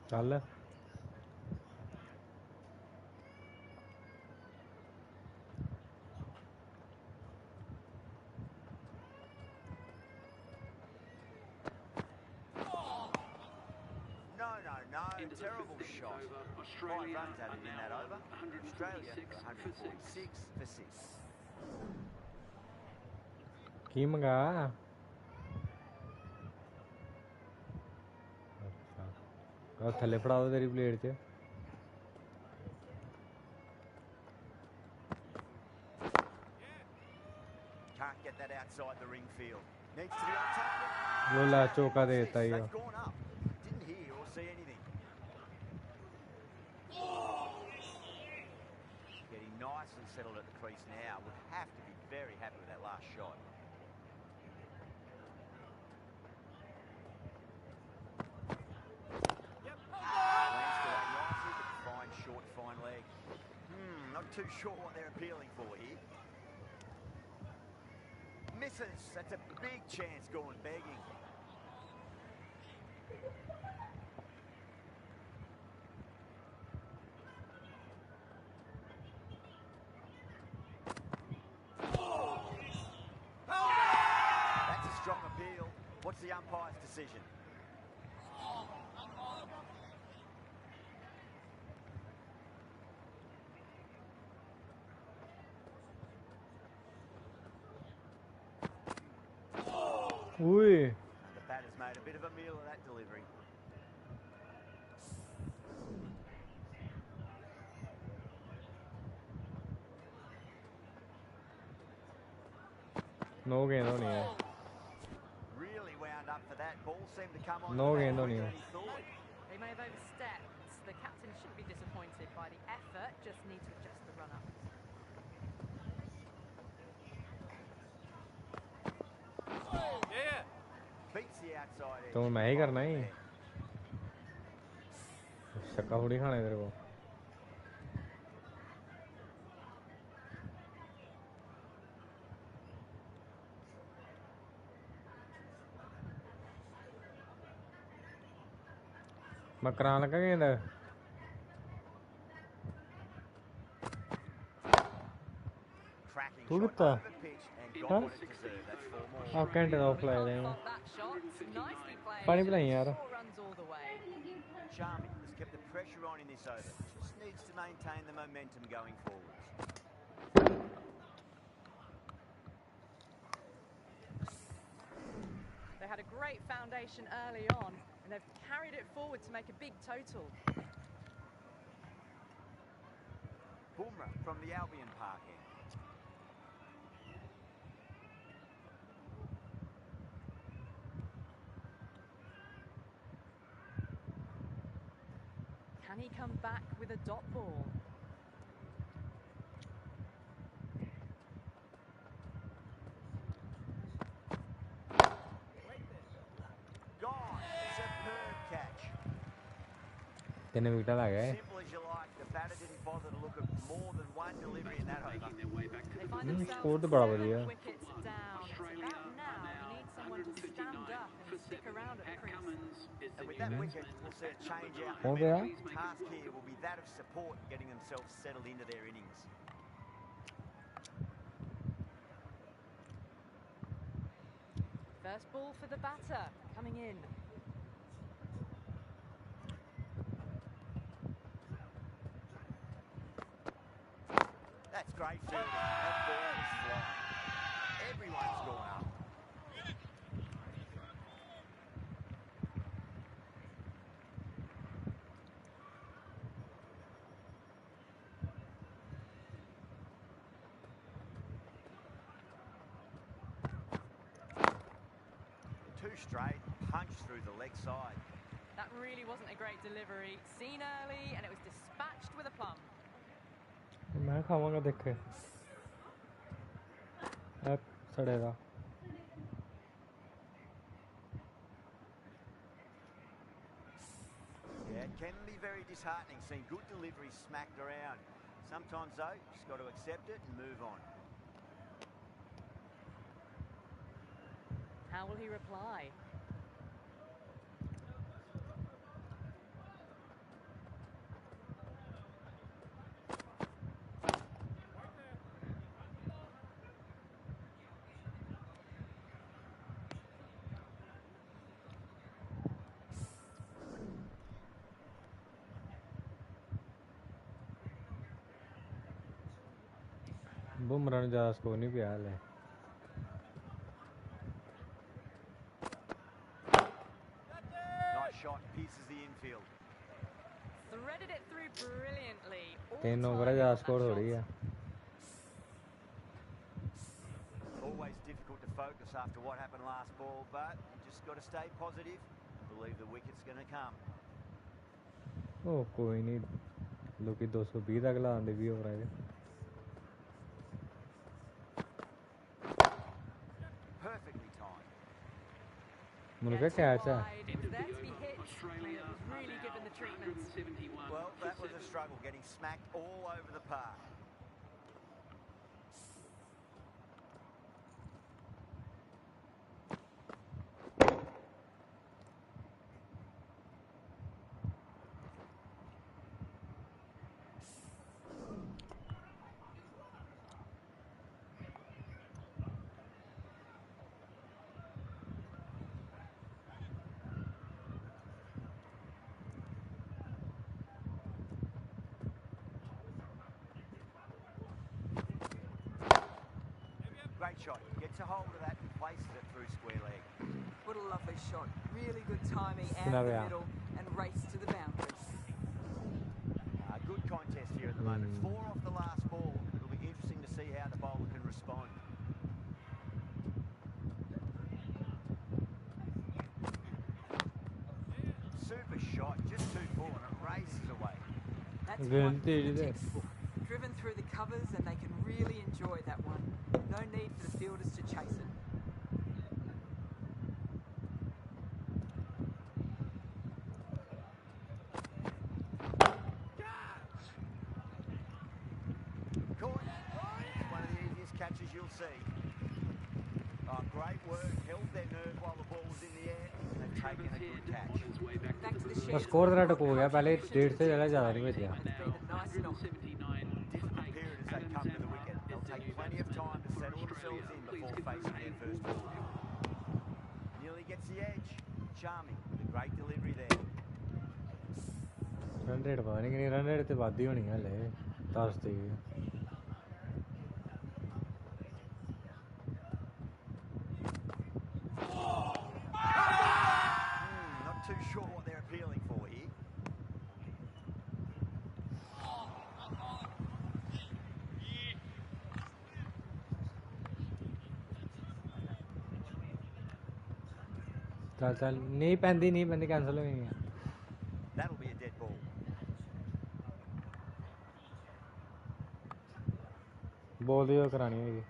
चल. No. Terrible shot. 5 runs added in that over. Australia 146 for 6. की मंगा. और थल्ले फड़ा दो तेरी प्लेट च. Can't get that outside the ring field. Needs to be on target. वो ला चौका देता ही. They've gone up. Didn't hear or see anything. Getting nice and settled at the crease now. Would have to be very happy with that last shot. Not too sure what they're appealing for here. Misses. That's a big chance going begging. That's a strong appeal. What's the umpire's decision? Ui. And the batter's made a bit of a meal of that delivery. No gain होनी है. Really wound up for that. Ball seemed to come on. No the gain bat होनी quicker है. than he thought. They may have overstepped. The captain shouldn't be disappointed by the effort, just need to adjust the run-up. Beats the outside edge. तो मैं ही करना ही. शक्का थोड़ी खाना है तेरे को. मैं कराने लगा गेंद. Cracking तू shot कितना? over pitch and got what it deserved. That's 4 more. आप कैंटे ऑफ लाए थे. Can't fault that shot. Nicely played. पानी पिलाई यार. 4 runs all the way. Charming has kept the pressure on in this over. Just needs to maintain the momentum going forwards. They had a great foundation early on, and they've carried it forward to make a big total. Bumrah from the Albion Park end. Can he come back with a dot ball? Gone. Superb catch. तेने wicket आ गए. Simple as you like. The batter didn't bother to look at more than one delivery in that over. They find score themselves तो बड़ा 7 बढ़िया. wickets down. It's about now. You need someone to stand up and stick around at the crease. And with that wicket, we'll see a change out in हो the गया. middle. Task here will be that of support, getting themselves settled into their innings. First ball for the batter, coming in. That's great fielding. That ball is flying. Everyone's gone up. too straight, punched through the leg side. That really wasn't a great delivery. Seen early, and it was dispatched with a plum. मैं खाऊंगा देखे अब सड़ेगा Yeah, it can be very disheartening seeing good deliveries smacked around. Sometimes, though, you just got to accept it and move on. How will he reply? Bumrah ने ज़्यादा score नहीं किया है Nice shot, pierces the infield. Threaded it through brilliantly. All 3 over timing ज़्यादा on that score हो रही shot. है Always difficult to focus after what happened last ball, but you just got to stay positive and believe the wicket's going to come. ओह कोई नहीं लोग 220 तक लाने भी हो रहा है Perfectly timed. मुझे क्या Too है wide. It was there to be hit, and Australia it was really given the treatment. 171 Well, for that was a 7. struggle, getting smacked all over the park. Great shot. Gets a hold of that and places it through square leg. What a lovely shot. Really good timing out No, of the yeah. middle and race to the boundary. Good contest here at the moment. 4 off the last ball. It'll be interesting to see how the bowler can respond. Super shot, just too full and it races away. That's Good one for the indeed, yes. textbook. Driven through the covers and they can really enjoy that one. No need for the fielders to chase it. Caught. It's one of the easiest catches you'll see. Oh, great work. Held their nerve while the ball was in the air and they've taken a good catch. On his way back Back to to the the booth. sheds. Score ज़रा टक हो गया पहले 1.5 से ज़्यादा नहीं भेजा It's been a nice knock. 179 Difficult for 8. period as they Adam come to the Zampa wicket. is They'll the take new plenty of batsman time to for settle Australia. themselves in Please before give them facing their a first warm ball. Nearly gets the edge. Charming with a great delivery there. Run rate पता नहीं कितनी run rate तो वादी होनी है ले 10 थी Not too sure what they're appealing for here. चल चल नहीं पैंदी कैंसिल हो गई That'll be a dead ball. Ball दी और करानी होगी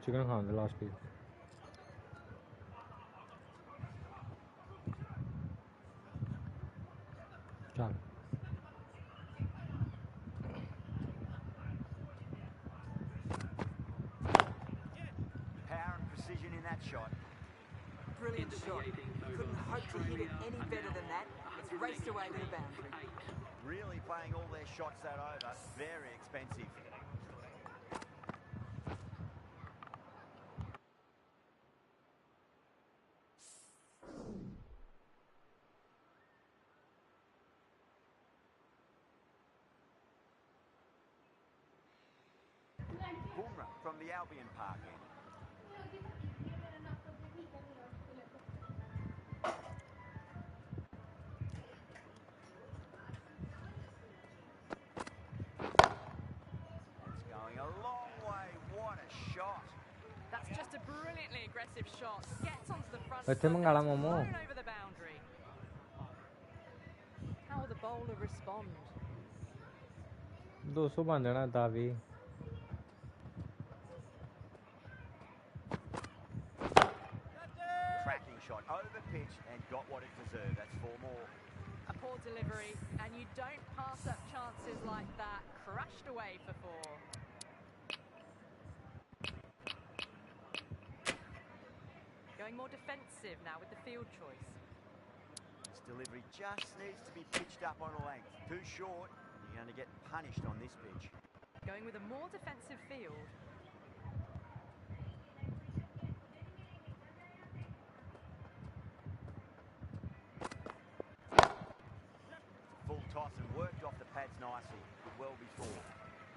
चिकन खाने लास्ट पीस चल Power and precision in that shot. Brilliant shot. Couldn't hope to hit it any better than that. It's raced away to the boundary. Really playing all their shots that over. Very expensive. Bumrah from the Albion Park end. aggressive shot. Gets onto the front Let's foot and mangala it's momo. thrown over the boundary. How will the bowler respond? 200 बन जाना दावी. Cracking shot over pitch and got what it deserved. That's 4 more. A poor delivery, and you don't pass up chances like that. Crashed away for 4. Going more defensive now with the field choice. This delivery just needs to be pitched up on a length. Too short, you're going to get punished on this pitch. Going with a more defensive field. Full toss and worked off the pads nicely. Well before.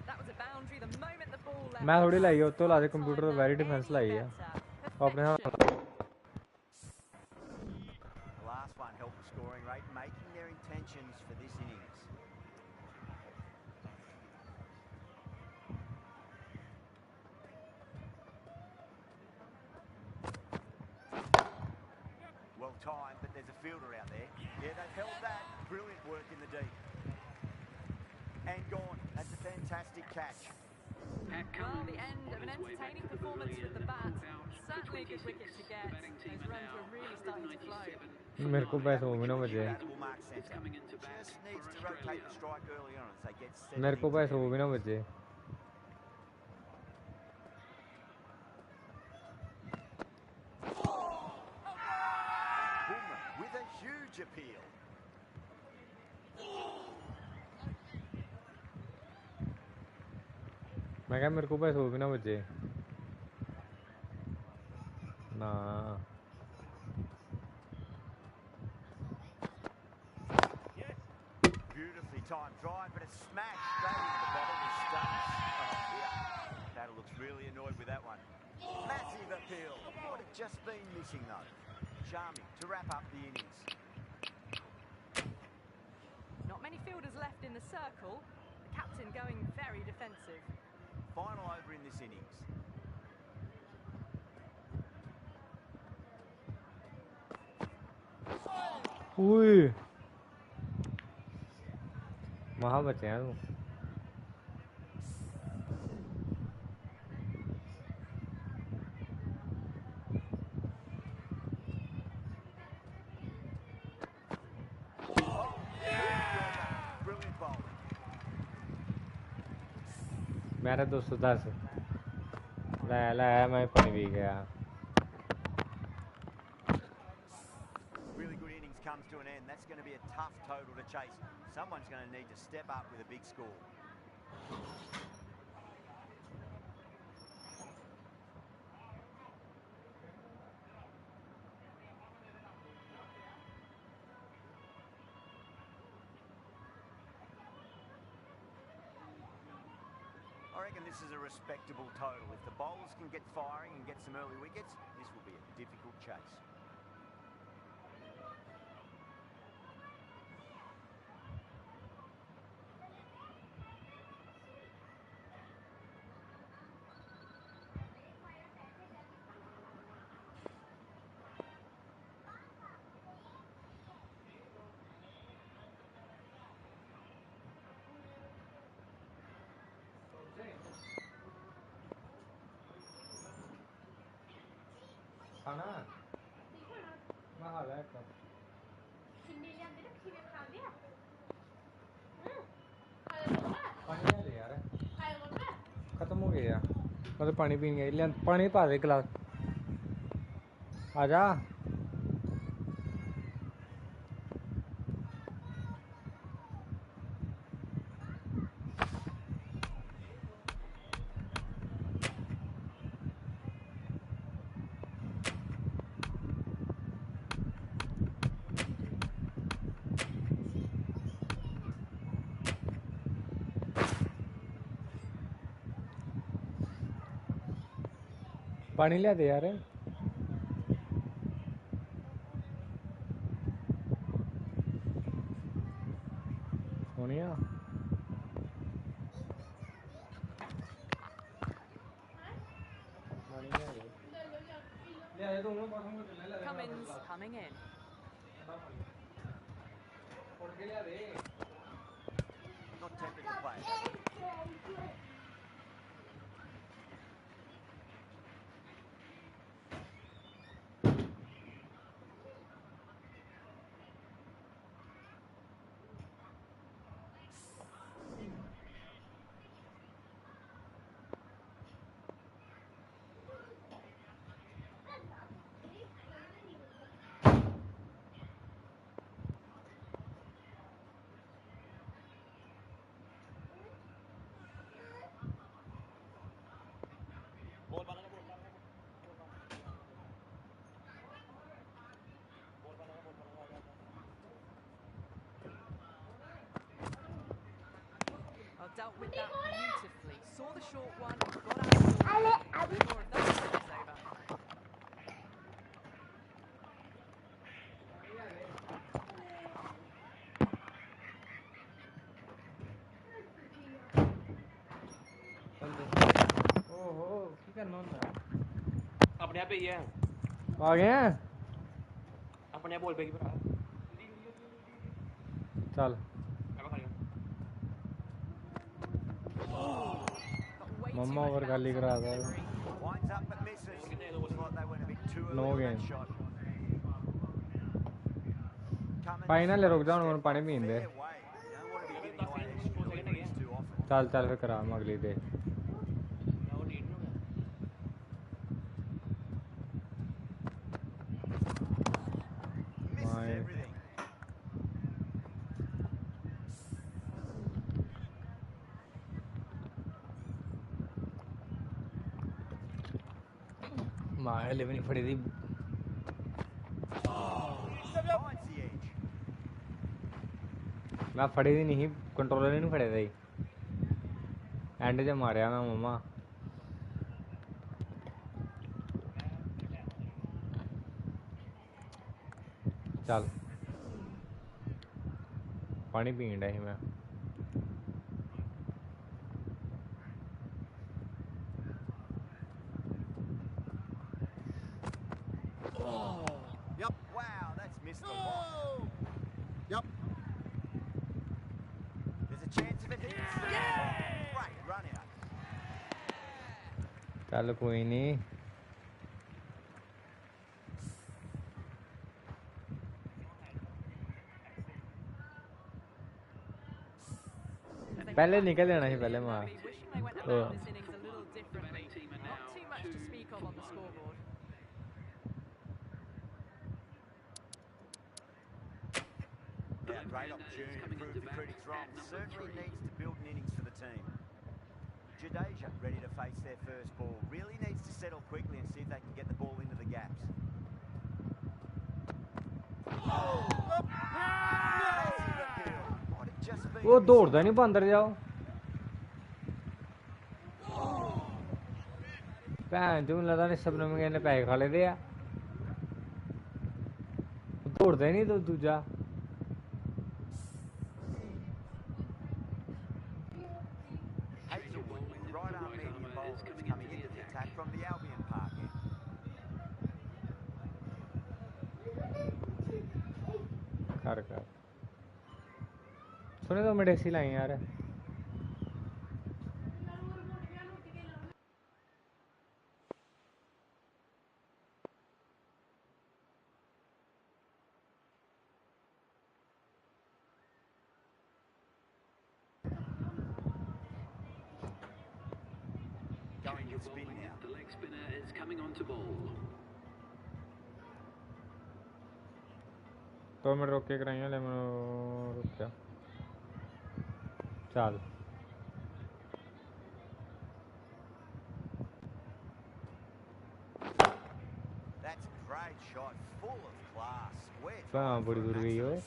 That was a boundary the moment the ball left. मैं थोड़ी लाई है तो लाजे computer तो very defence लाई है अपने हाथ. The last one helped the scoring rate, making their intentions for this innings. Well timed, but there's a fielder out there. Yeah, they've held that. Brilliant work in the deep. And gone. That's a fantastic catch. Well, the end of an entertaining performance with the bat. Certainly a good wicket to get. Those runs were really starting to flow. मेरे को बस वो भी ना बजे. Batable mark centre. Just needs to rotate the strike early on as they get set. मेरे को बस वो भी ना बजे. With a huge appeal. मैं क्या मेरे को बस वो भी ना बजे. ना. Beautifully timed drive, but a smash straight into the bottom of stumps. Oh, yeah. Battle looks really annoyed with that one. Massive appeal. What had just been missing though. Charming to wrap up the innings. Not many fielders left in the circle. The captain going very defensive. Final over in this innings. Ui. Maha बचे हैं तू. Brilliant bowling. मेरा 210. ला मैं पानी P गया. Really good innings comes to an end. That's going to be a tough total to chase. Someone's going to need to step up with a big score. I reckon this is a respectable total. If the bowlers can get firing and get some early wickets, this will be a difficult chase. खाना मैं खा लिया कब. पानी ले यार. खत्म हो गया यार. मतलब पानी पीने गया. ले पानी पा दे गिलास. आजा. पानी ले दे यार. सोनिया पानी ले दे. Cummins coming in. Not tempted to play. Well, dealt with that beautifully. Saw the short one, got out the door. No more of those it's over. अपने आप पे ही है आ गए हैं अपने आप बोल पे की भरा चल Way too Mama much over bounce गाली on करा that था delivery. Winds up but misses. Looks like they went a bit too No early with game. that shot. Cummins final रुक जाओ stepped और पानी up pin they fair way. You don't want to be giving away extra deliveries too often. चल चल फिर करा अगली दे वो नीड नहीं होगा Misses Fine. everything. मार ले भी नहीं फड़ी थी Finds the edge. मैं फड़ी थी नहीं कंट्रोलर नहीं फड़े थे एंड जब मारिया मैं मम्मा चल पानी पीन डा ही मैं Yep. Wow, that's missed the mark. Yep. There's a chance of it hitting. Great run out. चल कोई नहीं पहले निकल जाना ही पहले मार Wishing they went about this innings a little differently. Not too much to speak of on the scoreboard. Yeah, great opportunity to prove the critics wrong. Certainly needs to build an innings for the team. Jadeja ready to face their first ball. Really needs to settle quickly and see if they can get the ball into the gaps. Massive appeal. Might have just been वो missed. दौड़दा नहीं अंदर जाओ भैन तू लगदा नहीं सपने में कहने पैसे खा लेदे आ दौड़दा ही नहीं तो दूजा Hazelwood with right arm medium bowlers coming into the attack from the Albion Park end. कर सुने तो मेरे ऐसी लाई यार Going to spin now. The leg spinner is coming on to bowl. 2 minute रोक के कराइए ले मैं रुक जा चल That's a great shot, full of class. Square कहाँ drive बड़ी for a दूर गई हो maximum.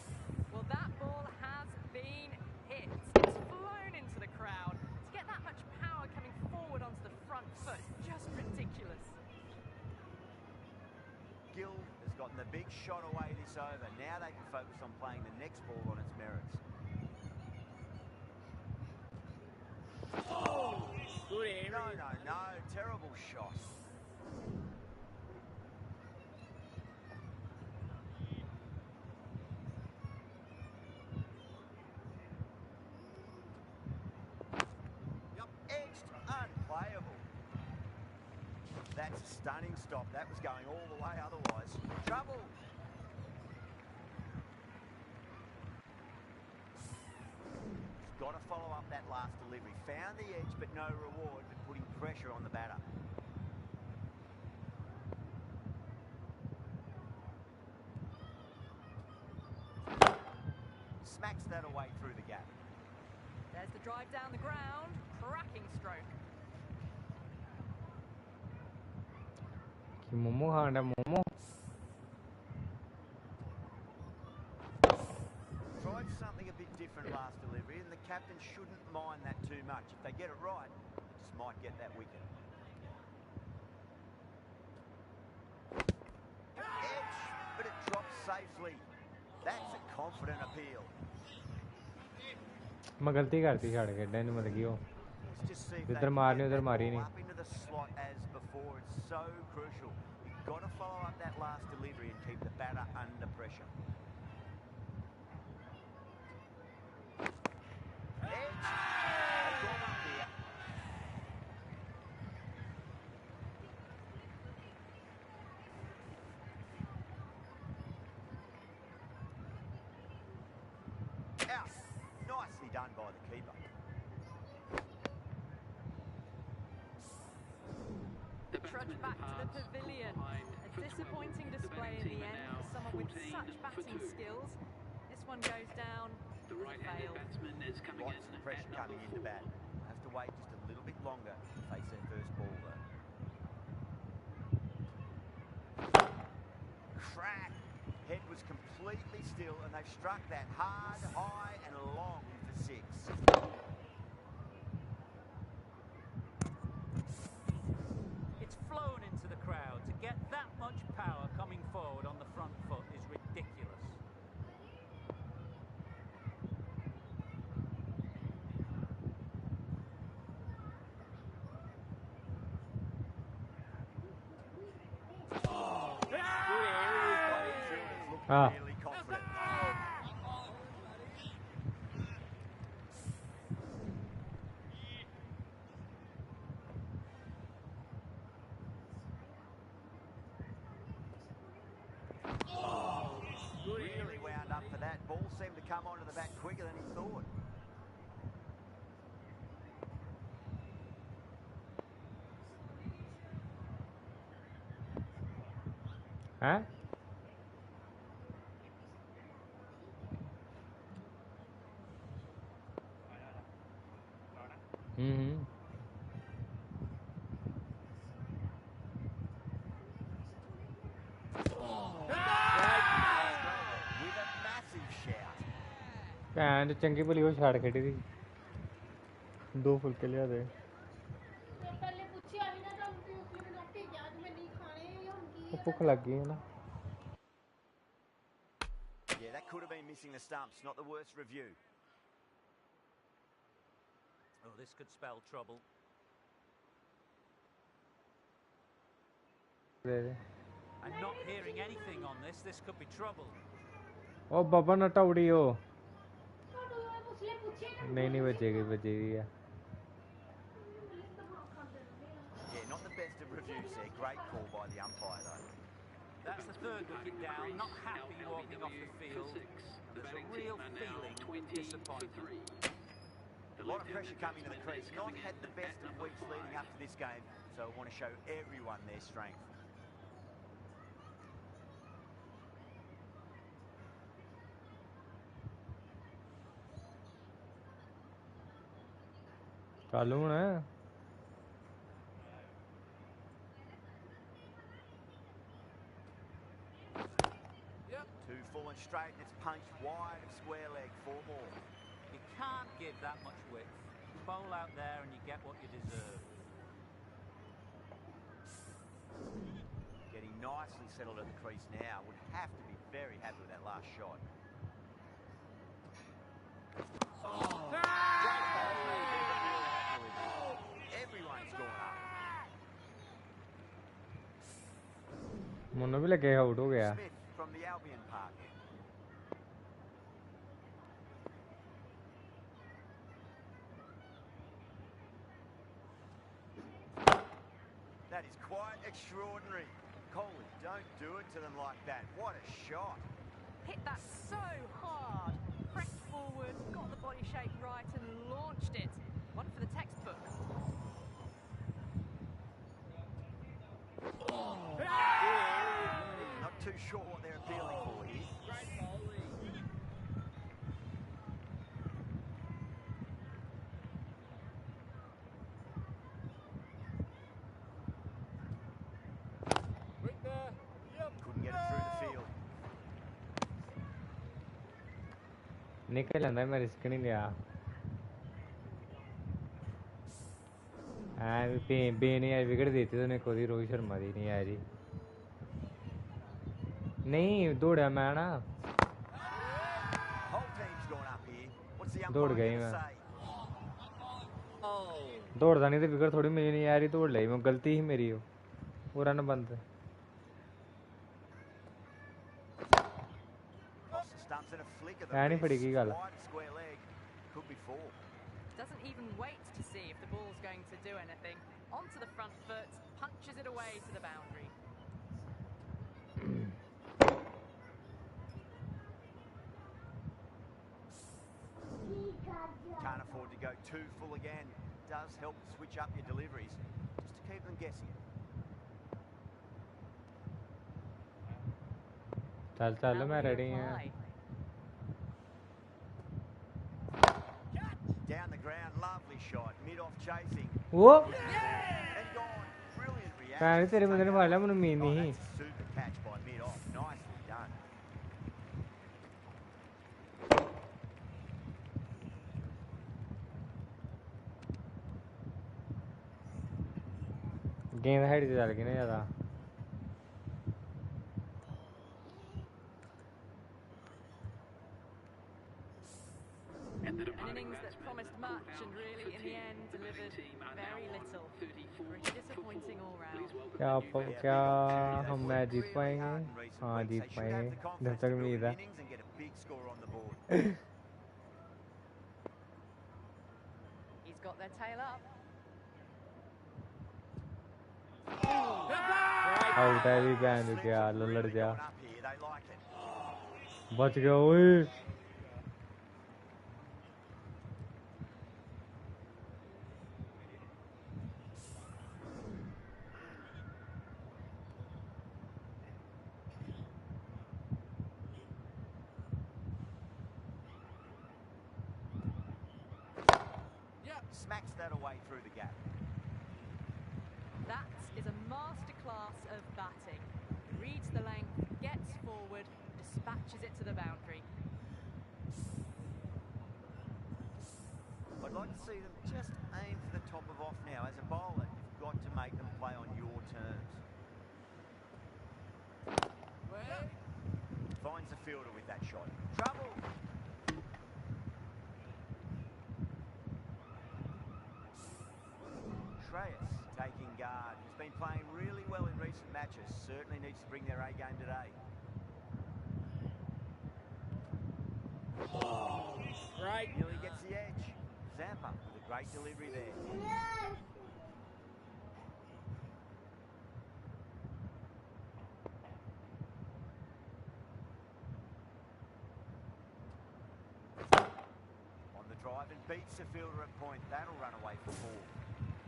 Well, that ball has been hit. It's flown into the crowd. To get that much power coming forward onto the front foot, just ridiculous. Gill has gotten the big shot away this over. Now they can focus on playing the next ball on its merits. No, terrible shot. that's a stunning stop. That was going all the way otherwise. Trouble. He's got to follow up that last delivery. Found the edge, but no reward, but putting pressure on the batter. Smacks that away through the gap. There's the drive down the ground. Cracking stroke. Momo khanda Momo. Tried something a bit different last delivery, and the captain shouldn't mind that too much. If they get it right, they just might get that wicket. Edge, but it drops safely. That's a confident appeal. मैं गलती करती छड़ के Dan मत गई हो Let's just see if they इधर can मारनी get उधर that मारी ball नहीं up into the slot as before. It's so crucial. You've got to follow up that last delivery and keep the batter under pressure. Edge. They've gone up there. Out. Nicely done by the keeper. The Trudge batsman back to the departs, pavilion. qualified A for 12. disappointing The display batting in the team are end now for someone with 14 such for batting 2. skills. This one goes down The as a right-handed fail. batsman is coming Lots in of pressure at coming number into 4. bat. Have to wait just a little bit longer to face their first ball though. Crack! Head was completely still and they've struck that hard, high and long for 6. It's flown into the crowd. To get that much power coming forward on the front foot is ridiculous. Ah. Really confident. Really wound up for that. Ball seemed to come onto the bat quicker than he thought. हैं With a massive shout. ਭੈਣ ਚ ਚੰਗੀ ਭਲੀ ਉਹ ਛਾੜ ਖੇਡੀ ਦੀ 2 ਫੁਲਕੇ ਲਿਆ ਦੇ ਪਹਿਲੇ ਪੁੱਛਿਆ ਵੀ ਨਾ ਤਾਂ ਉਲਟੀ ਉਸਲੇ ਮੈਂ ਡਾਕਟਰ ਗਿਆ ਅੱਜ ਮੈਂ ਨਹੀਂ ਖਾਣੇ ਜਾਂ ਹੁਣ ਕੀ ਭੁੱਖ ਲੱਗ ਗਈ ਹੈ ਨਾ Yeah, that could have been missing the stumps. Not the worst review. Oh, this could spell trouble. I'm not hearing anything on this. This could be trouble. ਉਹ ਬਾਬਾ ਨਾ ਟੌੜੀ ਉਹ ਤੁਹਾਨੂੰ ਉਸਲੇ ਪੁੱਛਿਆ ਨਾ ਨਹੀਂ ਬਚੇਗੀ ਆ Yeah, not the best of reviews there. Great call by the umpire though. That's the third wicket down. Not happy walking off the field. There's a real feeling of disappointment. A lot of pressure coming to the crease. Not had the best of weeks leading up to this game, so I want to show everyone their strength. ਚੱਲ ਹੁਣ Two full and straight, and it's punched wide of square leg. 4 more. You can't give that much width. Bowl out there and you get what you deserve. Getting nicely settled at the crease now. Would have to be very happy with that last shot. Everyone's gone up. ਮੈਨੂੰ ਵੀ ਲੱਗਿਆ out ਹੋ ਗਿਆ Smith from the Albion Park. That is quite extraordinary. Coley, don't do it to them like that. What a shot. Hit that so hard. Pressed forward, got the body shape right and launched it. One for the textbook. Not too sure what they're appealing for here. Couldn't get it through the field. निकल आंदा मैं risk नहीं लिया Ben यार wicket देती तो ने कोई रोहित शर्मा दी नहीं यार जी नहीं दौड़ा मैं ना दौड़ गई मैं दौड़दा नहीं तो विकेट थोड़ी मिली नहीं यार ही दौड़ ली मैं गलती ही मेरी वो रन बंद है नहीं फड़ी की गल Doesn't even wait to see if the ball's going to do anything. Onto the front foot, punches it away to the boundary. Can't afford to go too full again. Does help switch up your deliveries, just to keep them guessing. चल चल मैं ready हूं Down the ground, lovely shot, mid-off chasing. वो And gone. Brilliant reaction. मैं तेरे बंदे ने फाड़ा मैंने उम्मीद नहीं That's a super catch by mid-off. Nicely done. गेंद हाइट से चल गई ना ज्यादा An innings that promised much and really in the end delivered very little. Pretty disappointing all round. क्या हम मैच जीत पाएंगे हाँ जीत पाएंगे जब तक उम्मीद है He's got their tail up. Out है भी बैन गया लड़ जा बच गया ओए Smacks that away through the gap. That is a masterclass of batting. Reads the length, gets forward, dispatches it to the boundary. I'd like to see them just aim for the top of off now. As a bowler, you've got to make them play on your terms. Finds the fielder with that shot. Trouble! Taking guard. He's been playing really well in recent matches. Certainly needs to bring their A game today. Right. Nearly gets the edge. Zampa with a great delivery there. On the drive and beats the fielder at point. That'll run away for 4.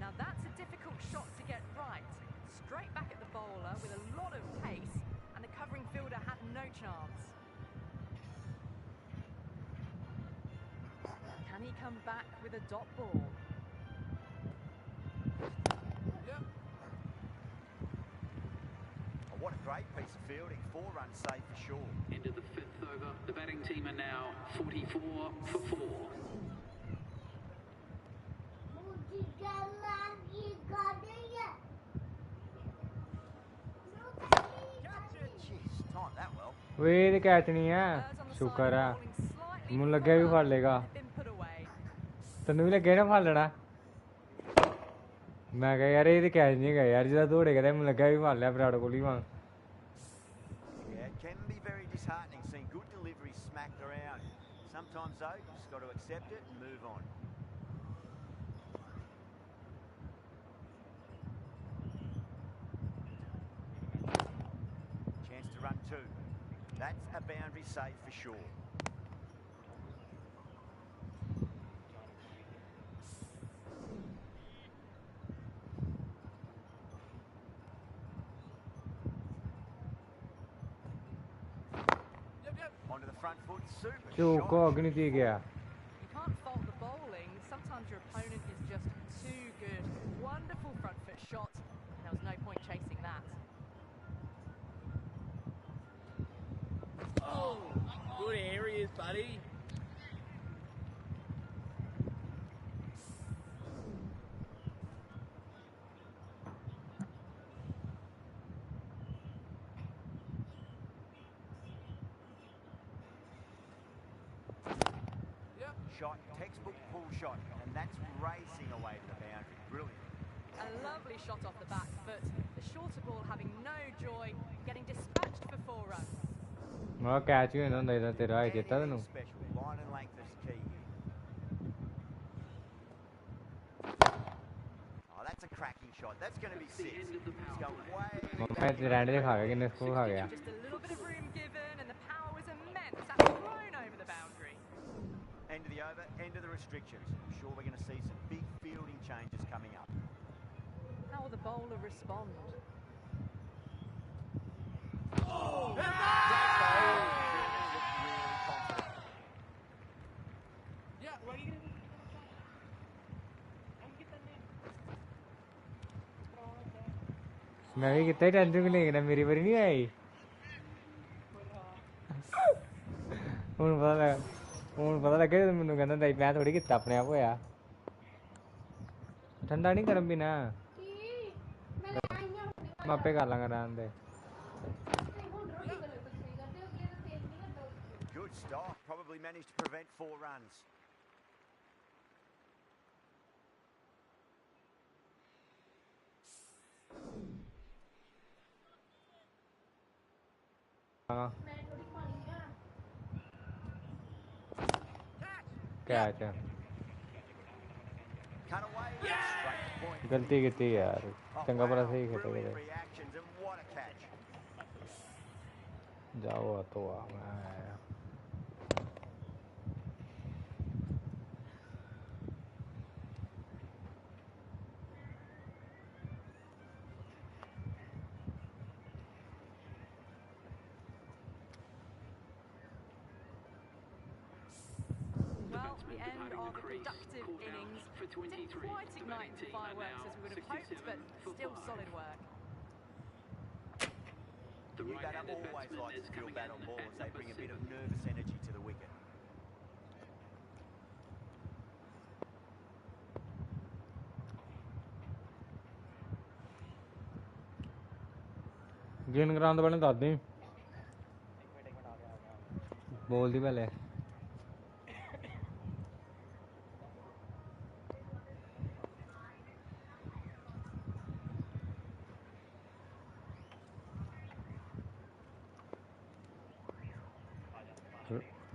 Now that's a difficult shot to get right. Straight back at the bowler with a lot of pace, and the covering fielder had no chance. Can he come back with a dot ball? Yep. Oh, what a great piece of fielding. 4 runs saved for sure. Into the 5th over. The batting team are now 44 for 4. वे तो catch नहीं है शुक्र है मुझे लगे भी फाड़ लेगा तेन भी लगे ना फाड़ लेना मैं कहा यार ये तो कैच नहीं गया यार जो दौड़े गए मुझे लगा भी फाड़ लिया विराट कोहली वांग Yeah, it can be very disheartening seeing good delivery smacked around. Sometimes though, you just got to accept it and move on. 1-2. That's a boundary save for sure. Onto the front foot, super choco shot. अग्नि दिए गया You can't fault the bowling. Sometimes your opponent is just too good. Wonderful front foot shot. There was no point chasing that. Oh, good areas, buddy. Shot, textbook pull shot, and that's racing away to the boundary. Brilliant. A lovely shot off the back foot. The shorter ball having no joy, getting dispatched for 4 runs. मैं catch ही ना नहीं तेरा है जितना तू Anything special. Line and length is key here. Oh, that's a cracking shot. That's going to be 6. It's going way मैं Rand दिखा गया किन्ने स्कोर खा गया Just a little bit of room given, and the power was immense. That's thrown over the boundary. end of the over, end of the restrictions. I'm sure we're going to see some big fielding changes coming up. How will the bowler respond? Oh! Great bowl. Looked really confident. Yeah, where are you going? I'm getting there. मैं भी कितना tension में लेकिन मेरी बारी नहीं आई ਹੁਣ ਪਤਾ ਲੱਗੇ ਮੈਨੂੰ ਕਹਿੰਦਾ ਨਹੀਂ ਮੈਂ ਥੋੜੀ ਕੀਤਾ ਆਪਣੇ ਆਪ ਹੋਇਆ ਠੰਡਾ ਨਹੀਂ ਗਰਮ ਪੀਣਾ ਕੀ ਮੈਂ ਲੈ ਆਈ ਹਾਂ ਹੁਣੇ ਮੈਂ ਆਪੇ ਕਰ ਲਾਂਗਾ ਰਹਿਣ ਦੇ ਹੁਣ ਰੋਟੀ ਗਲੇ ਕੁਛ ਨਹੀਂ ਕਰਦੇ ਅੱਗੇ ਤਾਂ ਤੇਜ਼ ਨਹੀਂ ਕਰਦਾ Good stop. Probably managed to prevent 4 runs. ਹਾਂ ਮੈਂ ਥੋੜੀ ਪਾਣੀ ਆ कैच है Cut away. Straight to point. गलती की यार Oh, चंगा भला wow. सही खेले Brilliant reactions and what a catch. जाओ तो मैं Well, the end of a productive innings. Didn't quite ignite the fireworks as we would have hoped, but still solid work. The new batter always likes to feel bat on ball as they bring a bit of nervous energy to the wicket. गेंद ground वाले दस दी बोल दी पहले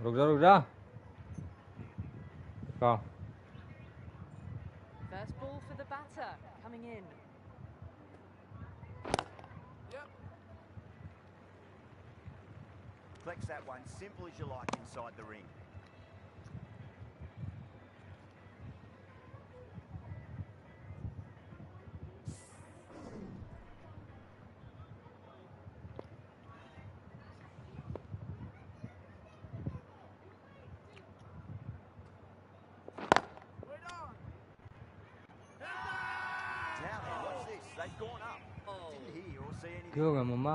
रुक जा कहाँ First ball for the batter, coming in. Flex that one, simple as you like inside the ring. Now then, what's this? They've gone up. Didn't hear or see anything. क्या हो गया मम्मा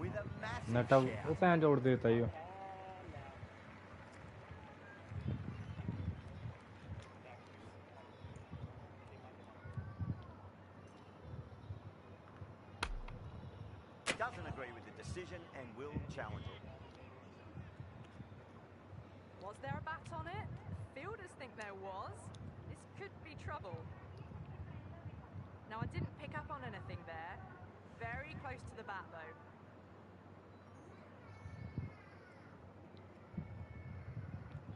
With a massive नटा वो shout. Pan जोड़ देता ही Doesn't agree with the decision and will challenge it. Was there a bat on it? The fielders think there was. This could be trouble. Now, I didn't pick up on anything there. Very close to the bat, though.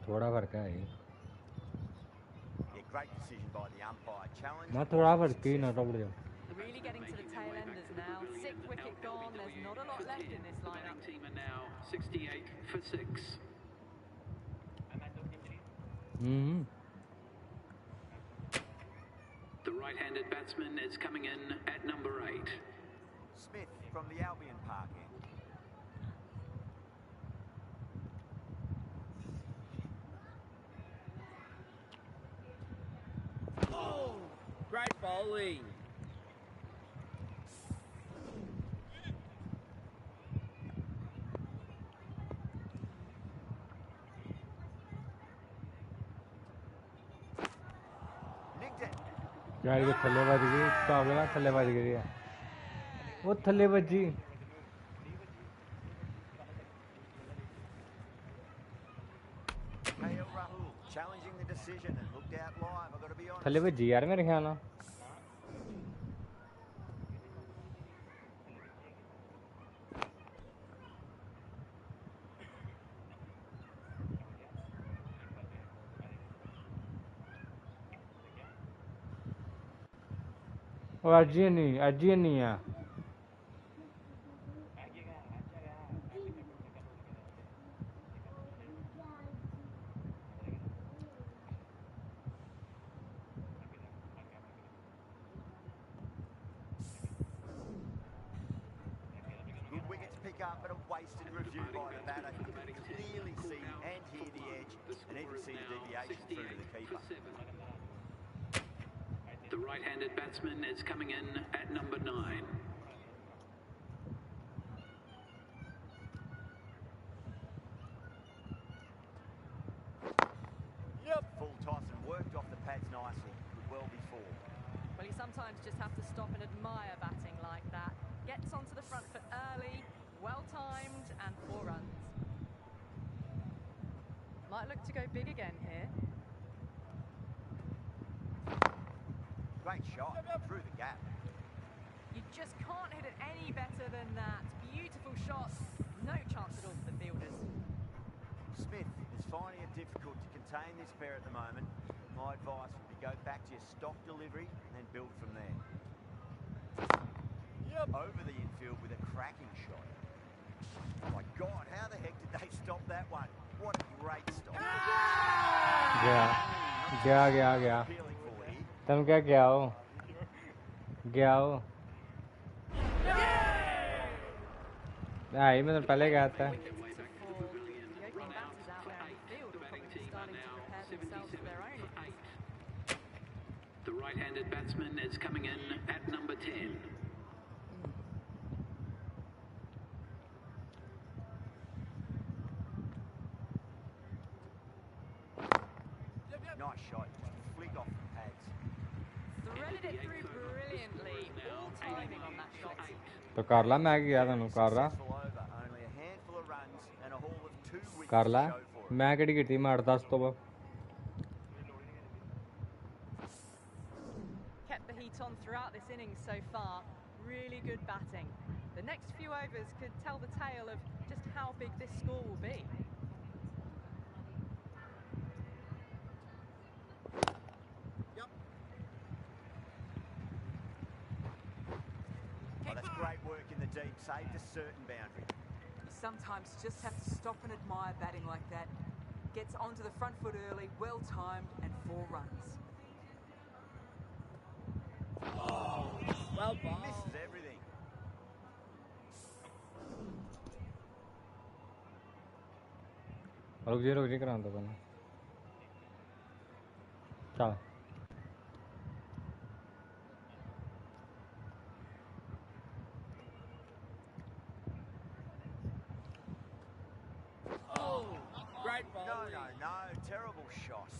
थोड़ा फर्क है ये Yeah, Great decision by the umpire. Challenge. मैं थोड़ा फर्क ही ना top जाऊँ. Really getting to the tail enders now. Sixth wicket gone. There's not a lot left in this lineup. Team are now 68 for 6. The right-handed batsman is coming in at number 8. Smith from the Albion Park end. Oh, great bowling. Nicked it. यार ये थल्ले बज गई. तो अगला थल्ले बज गई है. वो थल्ले बजी. KL Rahul challenging the decision and looked out live. I've got to be honest. थल्ले बजी यार मेरे ख्याल ना. वो अर्जी नहीं है. Good wicket to pick up, but a wasted review by the batter. You can clearly see and hear the edge, and even see the deviation through to the keeper. The right-handed batsman is coming in at number 9. Full toss and worked off the pads nicely. Could well be 4. Well, you sometimes just have to stop and admire batting like that. Gets onto the front foot early, well-timed, and 4 runs. Might look to go big again here. Great shot through the gap. You just can't hit it any better than that. Beautiful shot. No chance at all for the fielders. Smith is finding it difficult to contain this pair at the moment. My advice would be go back to your stock delivery and then build from there. Over the infield with a cracking shot. Oh my God, how the heck did they stop that one? What a great stop. गया. Appealing forward here. तुम क्या गया हो. आई मैं तो पहले गया था. The opening batters out there in the field are probably starting to prepare themselves for their own innings. The right-handed batsman is coming in at number 10. Nice shot. Just flicked off the pads. Threaded it through brilliantly. All timing on that shot. तो कर ला मैं गया था कर रहा. Successful over. Only a handful of runs and a haul of 2 wickets कर ला. to show for it. मैं केड़ी कीती मैं 8-10 तो Kept the heat on throughout this innings so far. Really good batting. The next few overs could tell the tale of just how big this score will be. Oh, that's great work in the deep. Saved a certain boundary. You sometimes just have to stop and admire batting like that. Gets onto the front foot early, well-timed, and 4 runs. Well bowled. Misses everything. रुक जी करांदा पहले. चल. Oh, great bowling. No. Terrible shot.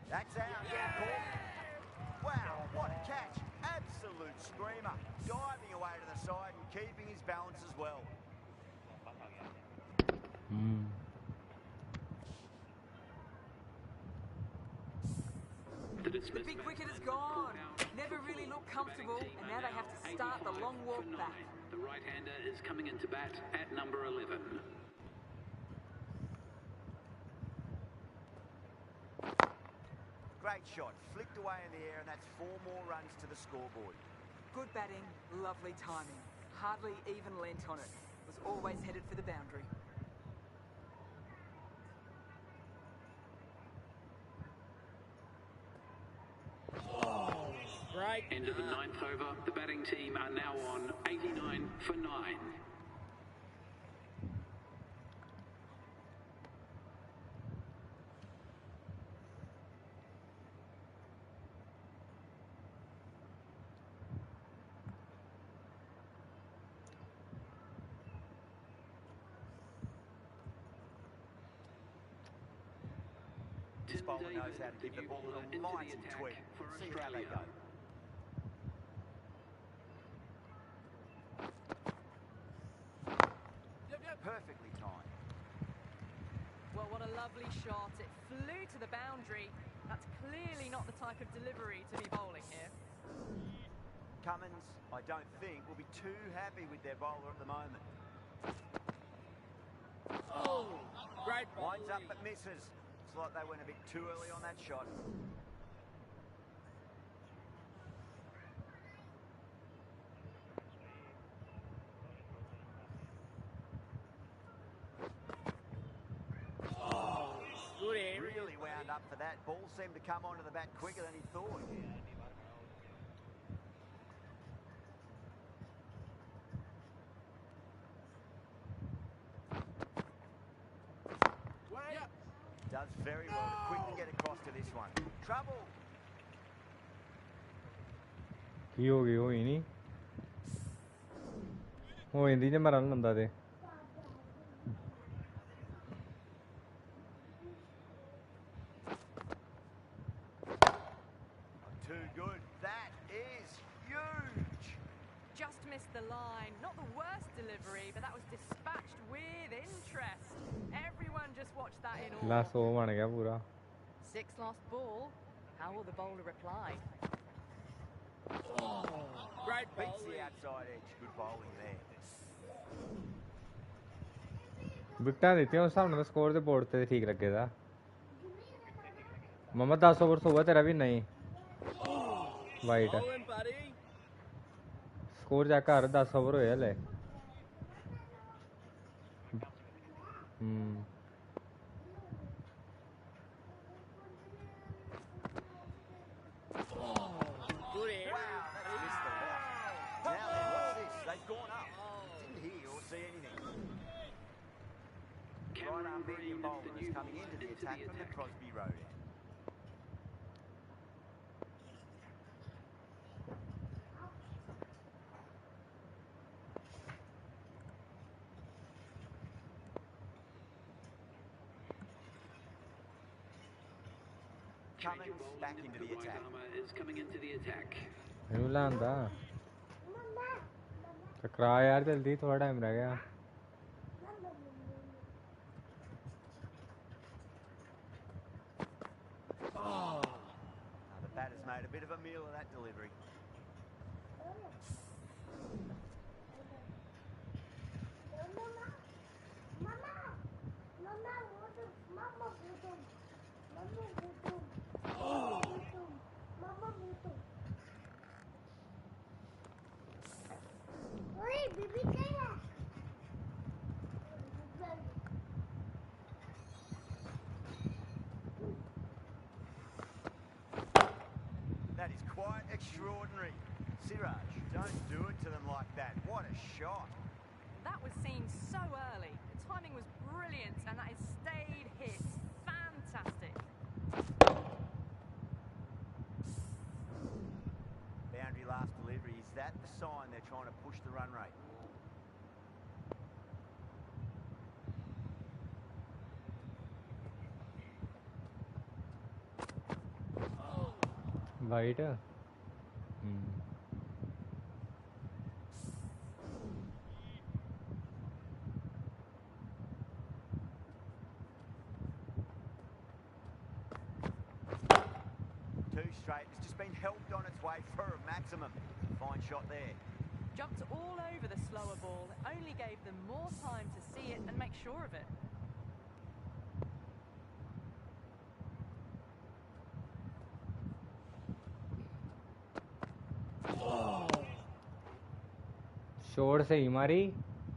That's out. Wow, what a catch. Absolute screamer. Diving away to the side and keeping his balance as well. The big wicket is gone. Never really looked comfortable, and now they have to start the long walk back. The right-hander is coming into bat at number 11. Great shot, flicked away in the air, and that's 4 more runs to the scoreboard. Good batting, lovely timing. Hardly even lent on it. Was always headed for the boundary. Right. End of the 9th over. The batting team are now on 89 for 9. This bowler knows how to give the ball a mighty tweak. See how they go. Perfectly timed. Well, what a lovely shot. It flew to the boundary. That's clearly not the type of delivery to be bowling here. Cummins, I don't think, will be too happy with their bowler at the moment. Oh, great ball. Winds up but misses. It's like they went a bit too early on that shot. Good aim. Really wound up for that. Ball seemed to come onto the bat quicker than he thought. Yep. Does very well to quickly get across to this one. Trouble. ਕੀ ਹੋ ਗਈ ਹੋਈ ਨਹੀਂ ਹੋ ਜਾਂਦੀ ਜੇ ਮਰਨ ਲੰਦਾ ਤੇ Too good. That is huge. Just missed the line. Not the worst delivery, but that was dispatched with interest. Everyone just watched that in awe. Last ਉਹ ਬਣ ਗਿਆ ਪੂਰਾ 6 lost ball. How will the bowler reply? Great Beats ball. the outside edge. Good bowling there. ਵਿਕਟਾਂ ਦਿੱਤੀਆਂ ਉਸ ਹਿਸਾਬ ਨਾਲ score ਦੇ board ਤੇ ਠੀਕ ਲੱਗੇਦਾ ਮਮਾ 10 ਓਵਰ ਤੋਂ ਬਾਅਦ ਤੇਰਾ ਵੀ ਨਹੀਂ white Bowling, buddy. Score check ਕਰ 10 ਓਵਰ ਹੋਏ ਹਲੇ Good aim. Wow, that's missed the mark. Now then, what's this? They've gone up. Didn't hear or see anything. Right arm medium bowler is coming into the attack from the Crosby Road end. Cummins back into the attack. Is coming into the attack. ਇਹਨੂੰ ਲਾਂਦਾ ਟਕਰਾ ਯਾਰ ਜਲਦੀ ਥੋੜਾ time ਰਹਿ ਗਿਆ The batter's made a bit of a meal of that delivery. That is quite extraordinary. Siraj, don't do it to them like that. What a shot. That was seen so early. The timing was brilliant, and that is stayed hit. Fantastic. Boundary last delivery. Is that the sign they're trying to push the run rate? White Two straight. It's just been helped on its way for a maximum. fine shot there. Jumped all over the slower ball. It only gave them more time to see it and make sure of it. Shot सही मारी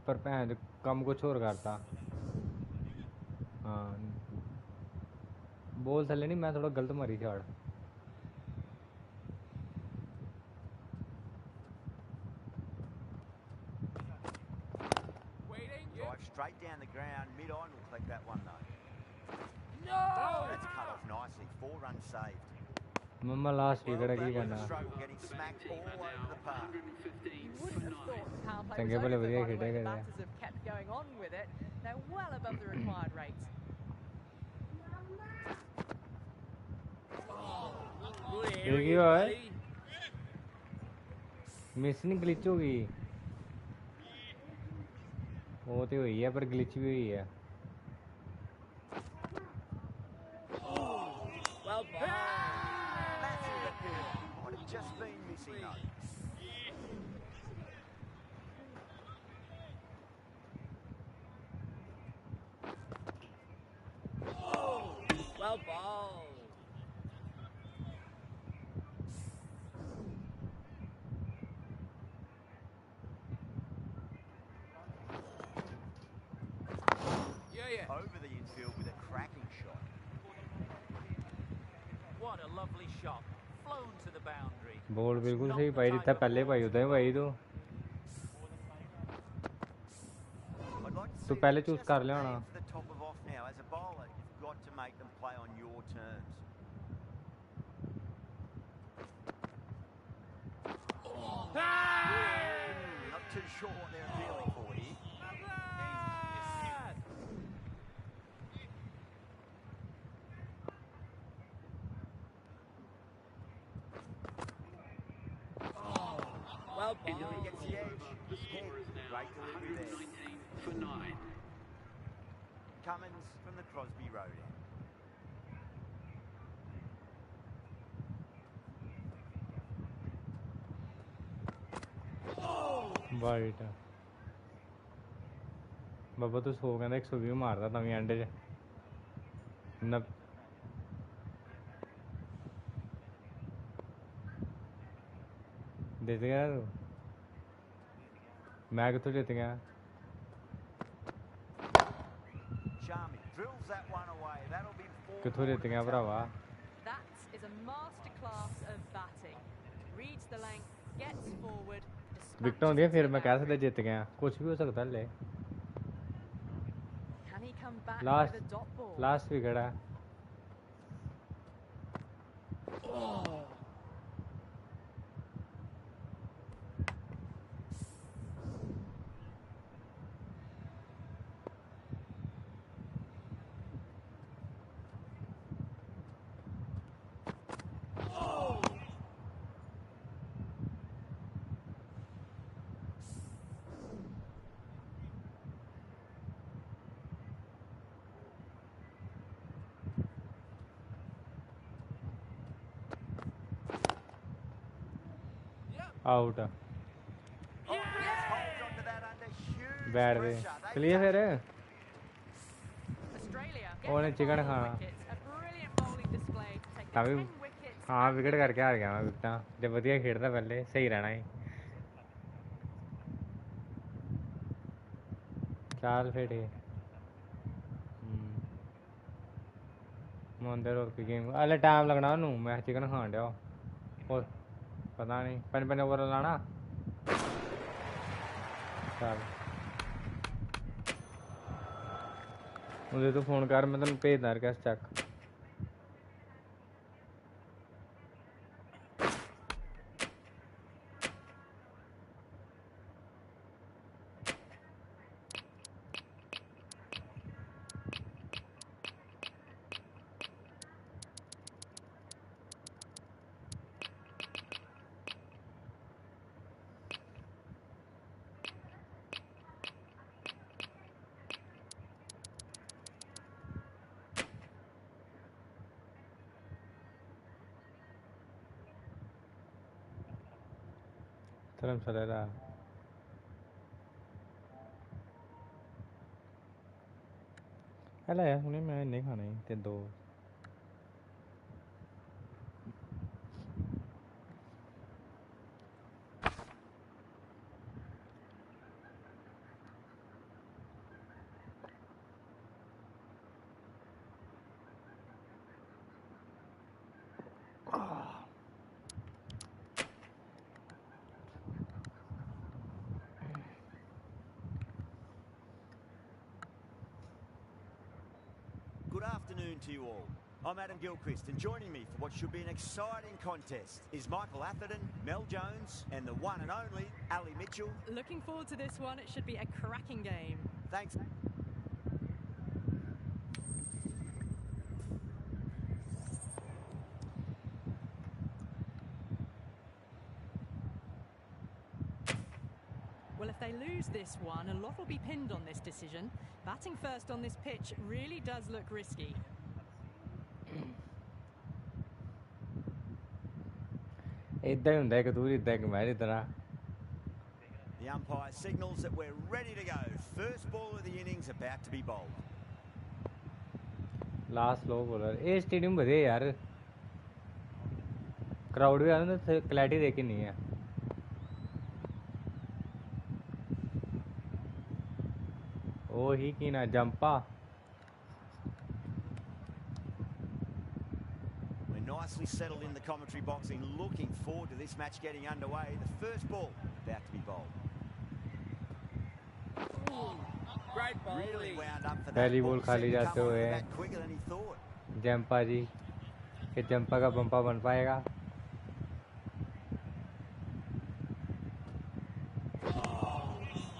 पर भैन कम कुछ और करता हाँ ball थले नहीं मैं थोड़ा गलत मारी shot Drive straight down the ground. Mid-on will collect that one though. No! That's cut off nicely. 4 runs saved. मम्मा लास्ट Well, विकेट that की was a करना struggle getting smacked all over the park. You wouldn't have thought the power play change was भले over बढ़िया by the way खेले the गए batters have kept going on with it. They're well above the required rates. Good ठीक area, ही हुआ है buddy. Miss नहीं glitch होगी वो तो हुई है पर ग्लिच भी हुई है Well bowled. Massive appeal. Might have just been missing though. Well bowled. Yeah. Over the infield with a cracking shot. What a lovely shot. Flown to the boundary. Ball बिल्कुल सही भाई जितना पहले भाई होता है भाई तो I'd like to तो see पहले them चूज just कर ले aim ना for the top of off now. As a bowler, you've got to make them play on your terms. Not too sure what they're appealing for here. Well He bowled. gets the edge. The score is now Great delivery there. 119 for 9. Cummins from the Crosby Road end. White बाबा तू 100 कहता 120 मारता तभी and च न जित गया तू मैं कितों जित गया Charming. Drills that one away. That'll be 4. कितों जित गया भरावा That is a masterclass of batting. Reads the length, gets forward. Wicket होंदी है फिर मैं कह सकता जित गया कुछ भी हो सकता है ले Can he come back last with a dot ball? Last wicket है out Oh, yes, holds onto that under huge बैठ गए pressure. They चलिए touch फिर Australia और get the चिकन final खाना wickets. A brilliant bowling display to take the तभी 10 wickets. हाँ wicket करके हार गया मैं विकटा जब वधिया खेड़ता पहले सही रहना ही चाल फिर मंदिर और कोई गेम अले टाइम लगना नू मैं चिकन खान दिया और पता नहीं 5 ओवर लाना चल मुझे तो फोन कर मैं तेन भेजना रिक्वेस्ट चेक धर्मशाला यार हुने मैं नहीं खाना ही ते दो Good afternoon to you all. I'm Adam Gilchrist, and joining me for what should be an exciting contest is Michael Atherton, Mel Jones, and the one and only Ali Mitchell. Looking forward to this one. It should be a cracking game. Thanks. Well, if they lose this one, a lot will be pinned on this decision. Batting first on this pitch really does look risky. इधर ही ਹੁੰਦਾ ਇੱਕ ਦੂਰ ਇਧਰ ਇੱਕ ਮੈਂ ਇਧਰ The umpire signals that we're ready to go. First ball of the innings about to be bowled. Last slow bowler ये stadium भरे यार क्राउड भी आना तो क्लैरिटी देखी नहीं है ओ ही की ना Zampa We're nicely settled in the commentary box and looking forward to this match getting underway. The first ball about to be bowled. Great ball. Really wound up for that. पहली Ball ball खाली seemed to जाते come on हुए back quicker than he thought. Zampa ji कि Zampa का बंपा बन पाएगा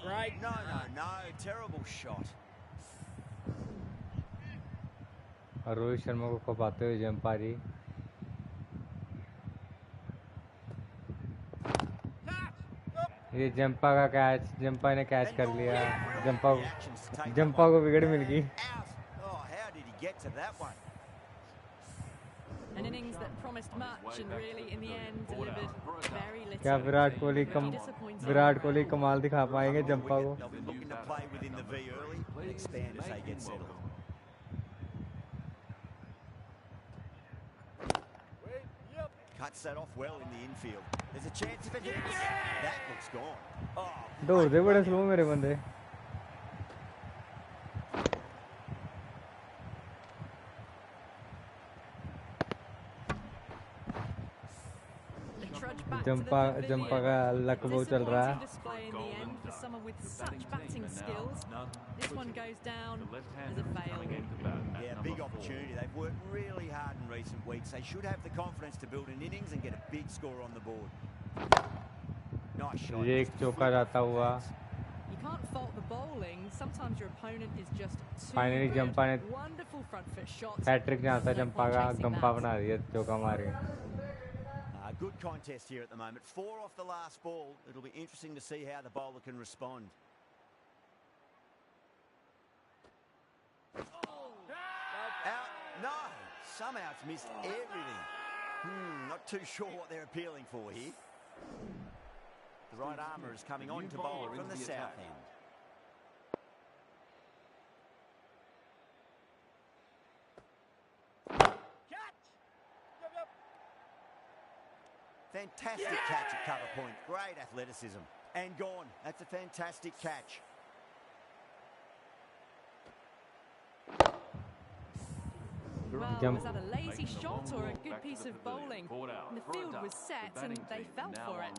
Great. No. Terrible shot. और रोहित शर्मा को खपाते हुए जंपा जी ये जंपा का कैच जंपा ने कैच कर लिया जंपा को विकेट मिल गई Oh, how did he get to that one? An innings that promised much and really, in the end, delivered very little. क्या विराट कोहली कमाल दिखा पाएंगे जंपा को They'll be looking to play within the V early and expand as they get settled. Cuts that off well in the infield. There's a chance if it hits. That looks gone. Oh, दौड़ते बड़े slow मेरे बंदे They trudge back to the Zampa का pavilion. Luck बहुत चल रहा है Display in the end for someone with such batting skills. This one goes down as a fail. yeah, big opportunity. They've worked really hard in recent weeks. They should have the confidence to build an innings and get a big score on the board. Nice shot. ये एक चौका जाता हुआ You can't fault the bowling. Sometimes your opponent is just too Finally, good. Jumpa ने Wonderful front foot shot. Hat trick जहाँ था No Zampa point का chasing गंपा that. बना दिया चौका मार के Good contest here at the moment. 4 off the last ball. It'll be interesting to see how the bowler can respond. Out. No. Somehow it's missed everything. Not too sure what they're appealing for here. The right armour is coming on to bowl from the south end. Fantastic catch at cover point. Great athleticism. And gone. That's a fantastic catch. Well, was that a lazy shot or a good piece of bowling? And the field was set and they fell for it.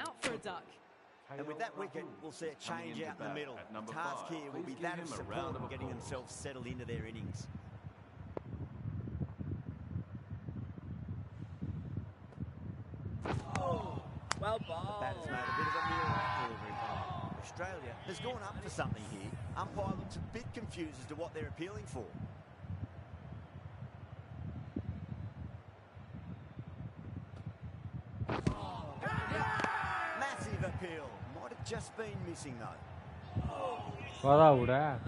Out for a duck. And with that wicket, we'll see a change out in the middle. The task here will be that of support and getting themselves settled into their innings. Well The bowled. batter's made a bit of a meal of that delivery. Australia has gone up for something here. Umpire looks a bit confused as to what they're appealing for. Massive appeal. Might have just been missing though. वादा हो रहा है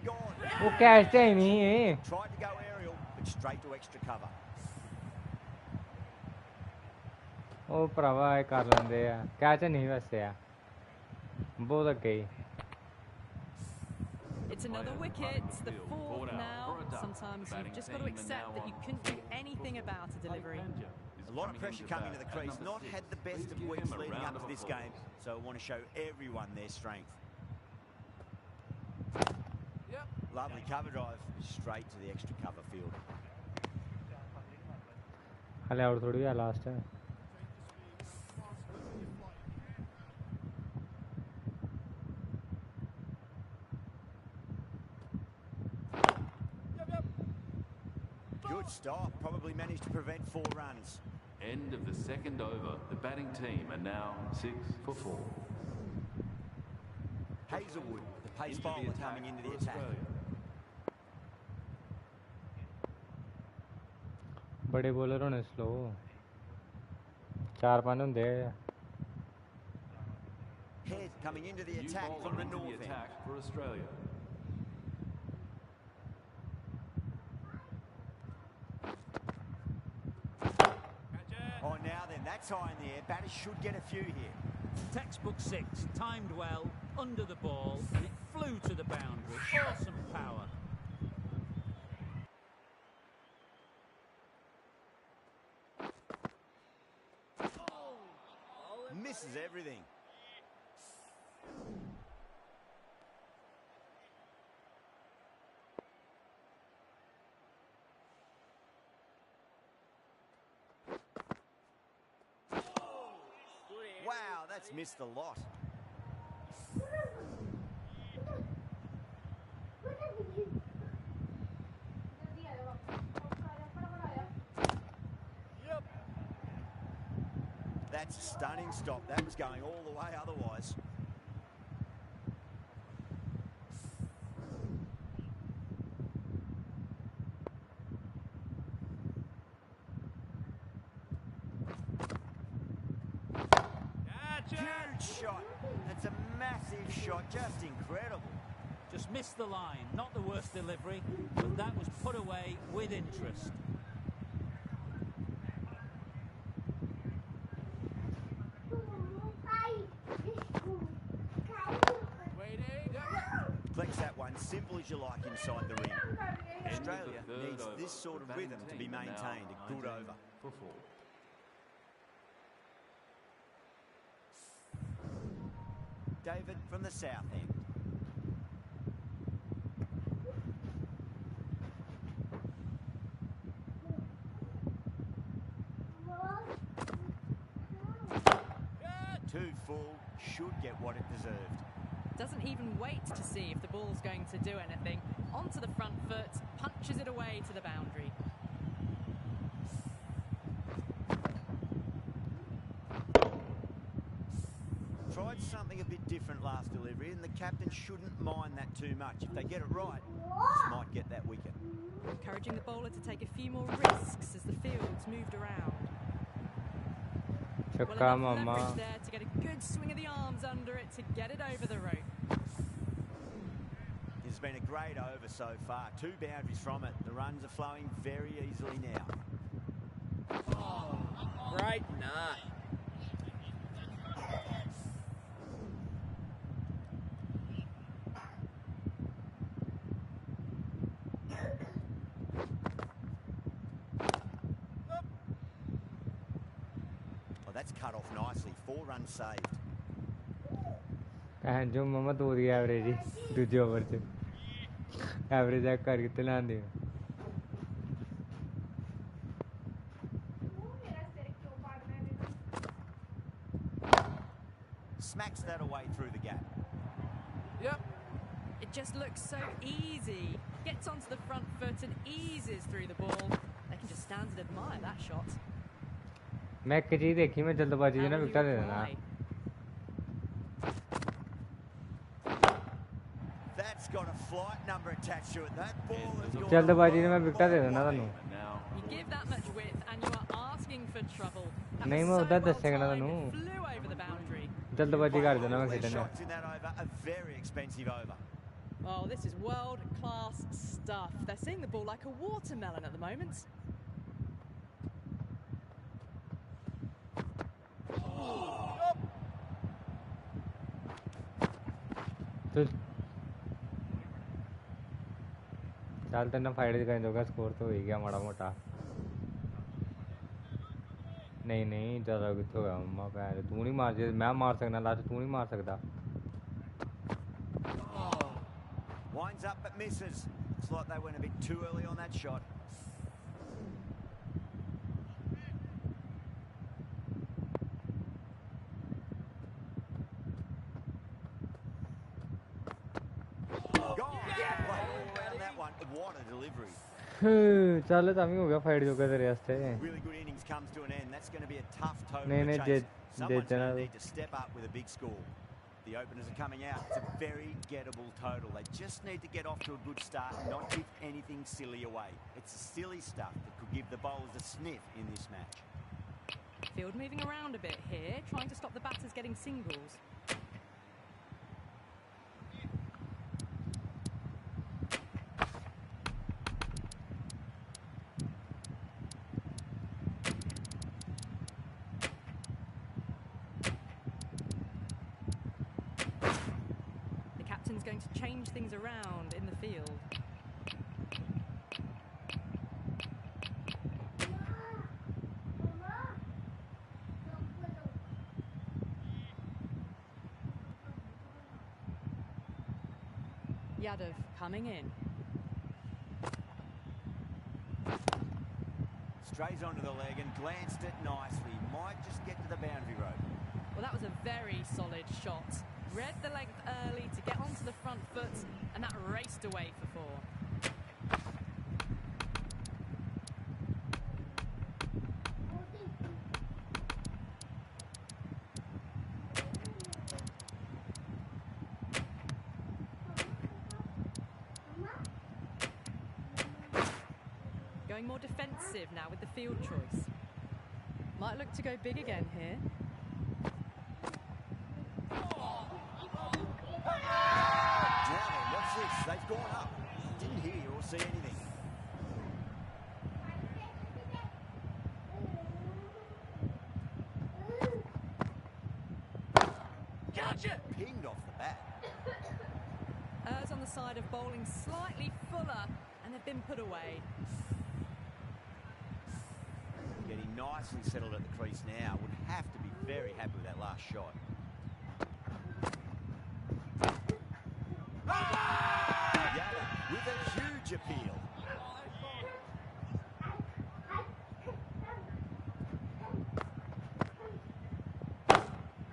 and gone. वो catch है नहीं है. Tried to go aerial, but straight to extra cover. ਉਹ ਭਰਾਵਾ ਇਹ ਕਰ ਲੈਂਦੇ ਆ. ਕੈਚ ਨਹੀਂ ਵੈਸੇ ਆ. ਬਹੁਤ ਅੱਗੇ ਹੀ. It's another wicket, the fourth now. Sometimes you've just got to accept that you couldn't do anything about a delivery. A lot of pressure coming to the crease. Not had the best of weeks leading up to this game, so I want to show everyone their strength. Lovely cover drive, straight to the extra cover field. हाले और थोड़ी है last है. Good stop, probably managed to prevent 4 runs. End of the second over. The batting team are now 6 for 4. Hazelwood, the pace bowler, coming into the attack. बड़े bowler होने slow. 4-5 होंदे. Head coming into the attack from the north end. For Australia. Oh, now then, that's high in the air. Batters should get a few here. Textbook 6, timed well, under the ball, and it flew to the boundary. Awesome power. Misses everything. Wow, that's missed a lot. That's a stunning stop. That was going all the way otherwise. Huge shot. That's a massive shot. Just incredible. Just missed the line. Not the worst delivery, but that was put away with interest. Flex that one, simple as you like inside the ring. Australia needs this sort of rhythm to be maintained. A good over. For 4. David from the south end. Too full, should get what it deserved. Doesn't even wait to see if the ball's going to do anything. Onto the front foot, punches it away to the boundary. Tried something a bit different last delivery, and the captain shouldn't mind that too much. If they get it right, this might get that wicket. Encouraging the bowler to take a few more risks as the field's moved around. Well, enough leverage there to get a good swing of the arms under it to get it over the rope. It's been a great over so far. 2 boundaries from it. The runs are flowing very easily now. Oh, great night. Oh, that's cut off nicely. 4 runs saved. जो मम्मा तो रही average ही दूजे over से average check कर कितने लांदे Smacks that away through the gap. Yep. It just looks so easy. Gets onto the front foot and eases through the ball. They can just stand and admire that shot. मैं एक चीज देखी मैं जल्दबाजी में ना विकेट दे देना That's got a flight number attached to it. That ball has gone. जल्दबाजी में मैं विकेट दे देना Tannu You give that much width and you are asking for trouble. That नहीं was मैं so उधर well दसेगा timed, Tannu it flew over the boundary. जल्दबाजी कर देना मैं All their खेलने shots in that over, a very expensive over. Oh, this is world-class stuff. They're seeing the ball like a watermelon at the moment. चल तेना fight करने दोगा score तो हो ही गया माड़ा मोटा नहीं नहीं ज़्यादा कितने होगा मम्मा पैर तू नहीं मार मैं मार सकना लास्ट तू नहीं मार सकता Winds up but misses. Looks like they went a bit too early on that shot. What a delivery. चल तभी हो गया फाइट जो तेरे वास्ते Really good innings comes to an end. That's going to be a tough total नहीं to chase. नहीं Someone's going to need to step up with a big score. The openers are coming out. It's a very gettable total. They just need to get off to a good start and not give anything silly away. It's silly stuff that could give the bowlers a sniff in this match. Field moving around a bit here, trying to stop the batters getting singles. Going to change things around in the field. Yadav coming in. Strays onto the leg and glanced it nicely. Might just get to the boundary road. Well, that was a very solid shot. Read the length early to get onto the front foot, and that raced away for four. Going more defensive now with the field choice. Might look to go big again here. They've gone up. Didn't hear or see anything. Gotcha! Pinged off the bat. On the side of bowling slightly fuller, and they've been put away. Getting nicely settled at the crease now. Would have to be very happy with that last shot. With a huge appeal.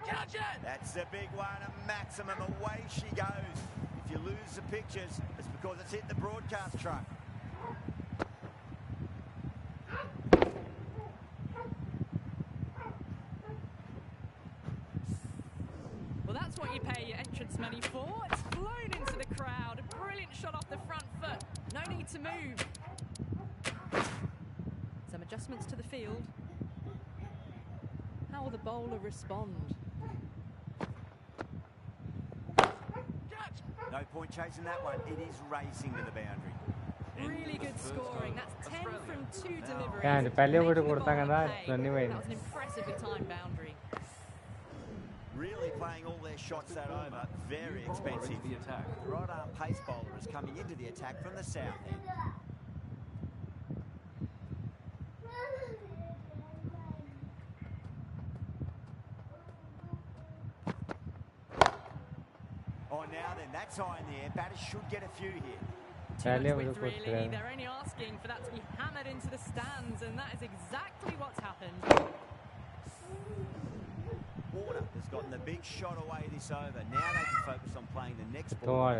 Gotcha! That's a big one, a maximum. Away she goes. If you lose the pictures, it's because it's hit the broadcast truck. Well, that's what you pay your entrance money for. It's flown into the crowd. A brilliant shot off the front foot. No need to move. Some adjustments to the field. How will the bowler respond? No point chasing that one. It is racing to the boundary. Really good scoring. That's 10 from 2 deliveries. And पहले वो करता कहना That was an impressively timed boundary. Really playing all their shots that over. Very expensive. The attack. The right arm pace bowler is coming into the attack from the south end. Oh, now then, that's high in the air. Batters should get a few here. Really, they're only asking for that to be hammered into the stands, and that is exactly what's happened. Warner has gotten the big shot away this over. Now they can focus on playing the next ball.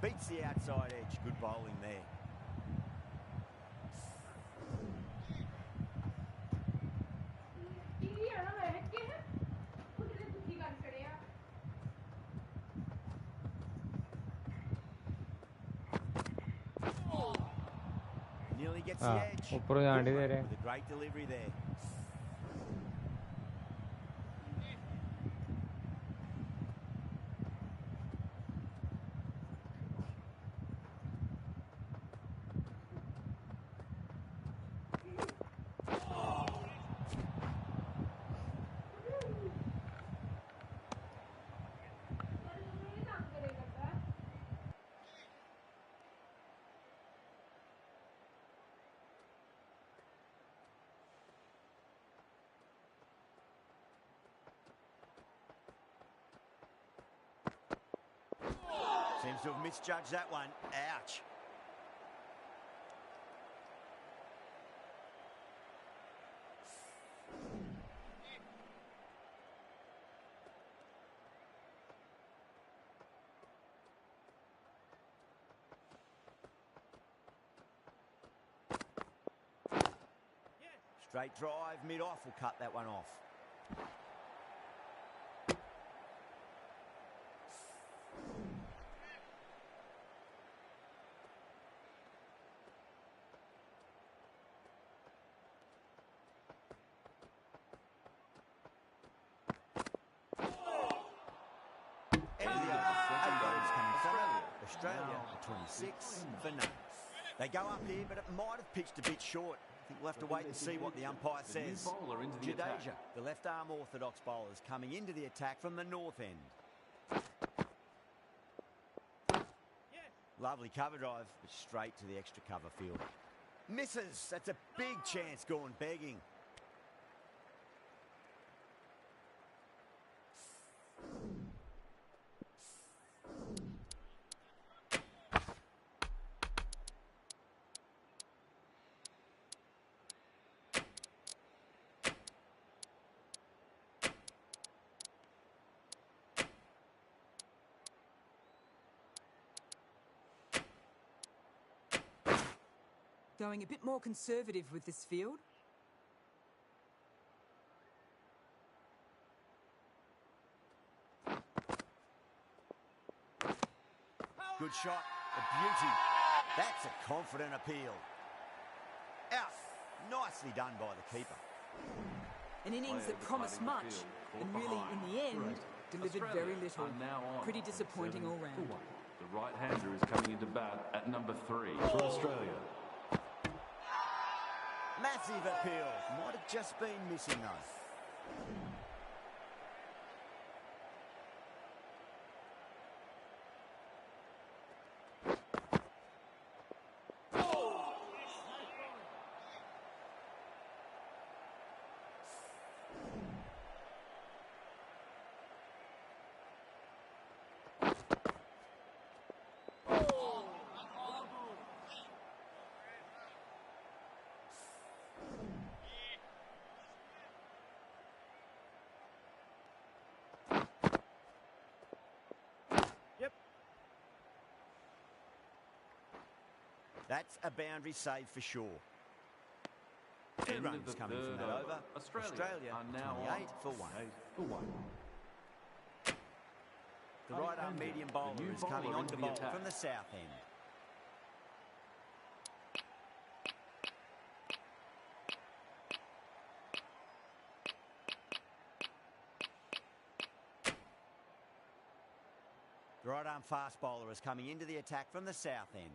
Beats the outside edge. Good bowling there. Nearly gets the edge. ऊपर जाने दे रहे With a great delivery there. Seems to have misjudged that one. Ouch. Straight drive, mid-off will cut that one off. Australia, 26 for none. They go up here, but it might have pitched a bit short. I think we'll have to wait and see what the umpire says. Jadeja, the left-arm orthodox bowlers coming into the attack from the north end. Lovely cover drive, but straight to the extra cover field. Misses. That's a big chance gone begging. Going a bit more conservative with this field. Good shot, a beauty. That's a confident appeal. Out. Nicely done by the keeper. An innings that promised much, and really, in the end, delivered very little. Pretty disappointing all round. The right-hander is coming into bat at number 3 for Australia. Massive appeal. Might have just been missing though. That's a boundary save for sure. 2 runs coming from that over. Australia are now 28 for 1. The right-arm medium bowler is coming on to bowl from the south end. The right-arm fast bowler is coming into the attack from the south end.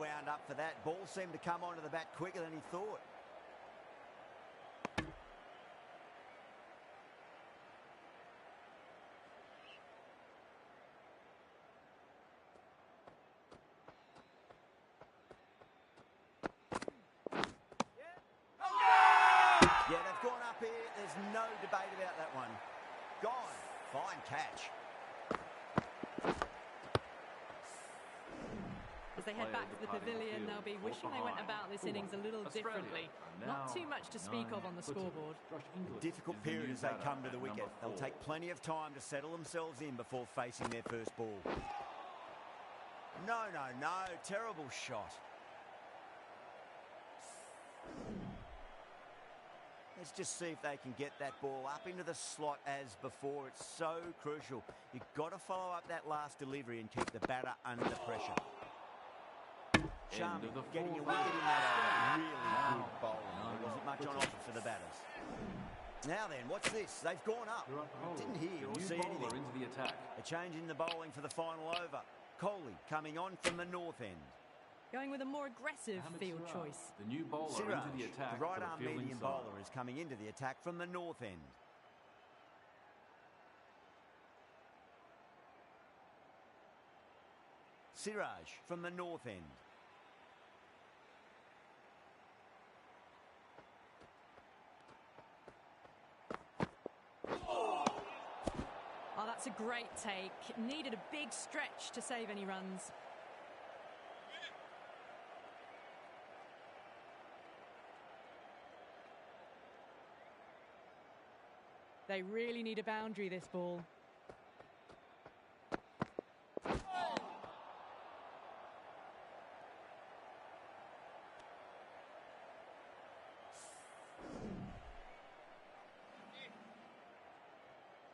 wound up for that. Ball seemed to come onto the bat quicker than he thought. Yeah, they've gone up here. There's no debate about that one. Gone. Fine catch. As they head back to the pavilion, they'll be wishing they went about this innings a little differently. Not too much to speak of on the scoreboard. A difficult period as they come to the wicket. They'll take plenty of time to settle themselves in before facing their first ball. No, no, no. Terrible shot. Let's just see if they can get that ball up into the slot as before. It's so crucial. You've got to follow up that last delivery and keep the batter under pressure. Charming, getting a wicket in that over. Really good bowling. There wasn't much on offer for the batters. Now then, what's this? They've gone up. Didn't hear or see anything. Into the attack. A change in the bowling for the final over. Kohli coming on from the north end. Going with a more aggressive field choice. The new bowler Siraj, into the attack. the right-arm medium bowler, is coming into the attack from the north end. Siraj from the north end. Oh, that's a great take. Needed a big stretch to save any runs. They really need a boundary, this ball.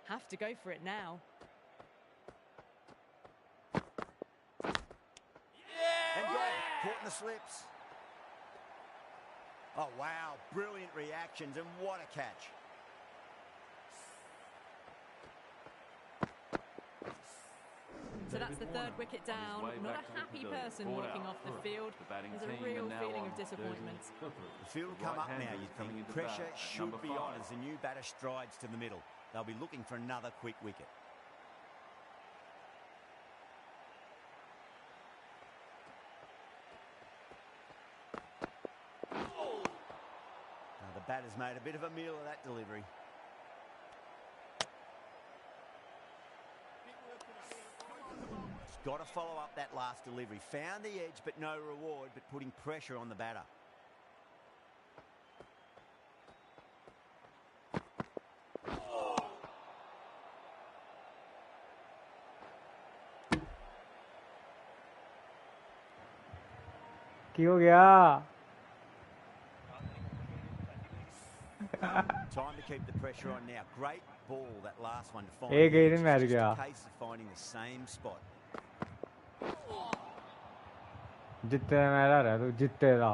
Have to go for it now. And gone. Caught in the slips. Oh, wow. Brilliant reactions, and what a catch. So that's the third wicket down. Not a happy person walking off the field. There's a real feeling of disappointment. The field will come up now, you'd think. Pressure should be on as the new batter strides to the middle. They'll be looking for another quick wicket. Now the batter's made a bit of a meal of that delivery. Got to follow up that last delivery. Found the edge, but no reward, but putting pressure on the batter. की हो गया? Time to keep the pressure on now. Great ball, that last one to find. एक ही नहीं match Just गया. a case of finding the same spot. जितने मेरा रहा तू जितने दा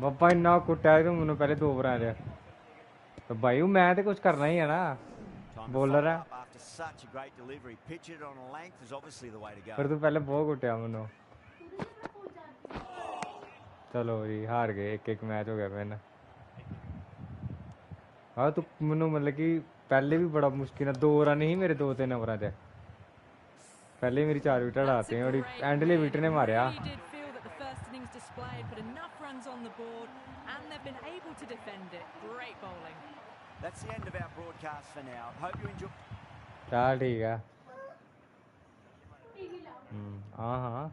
बाबा इन्ना कुट्टा है तू मैंने पहले 2 ओवर आए तो भाई मैं तो कुछ करना ही है ना बॉलर है After such a great delivery, pitch it on a length is obviously the way to go. पर तू पहले बहुत कुट्टा मैंने चलो जी हार गए एक मैच हो गया मैंने हाँ तू मैंने मतलब कि पहले भी बड़ा मुश्किल है 2 रन ही मेरे 2-3 ओवर च पहले मेरी 4 विकेट आते हैं और एंडले विकेट ने मारा चल ठीक है हाँ हाँ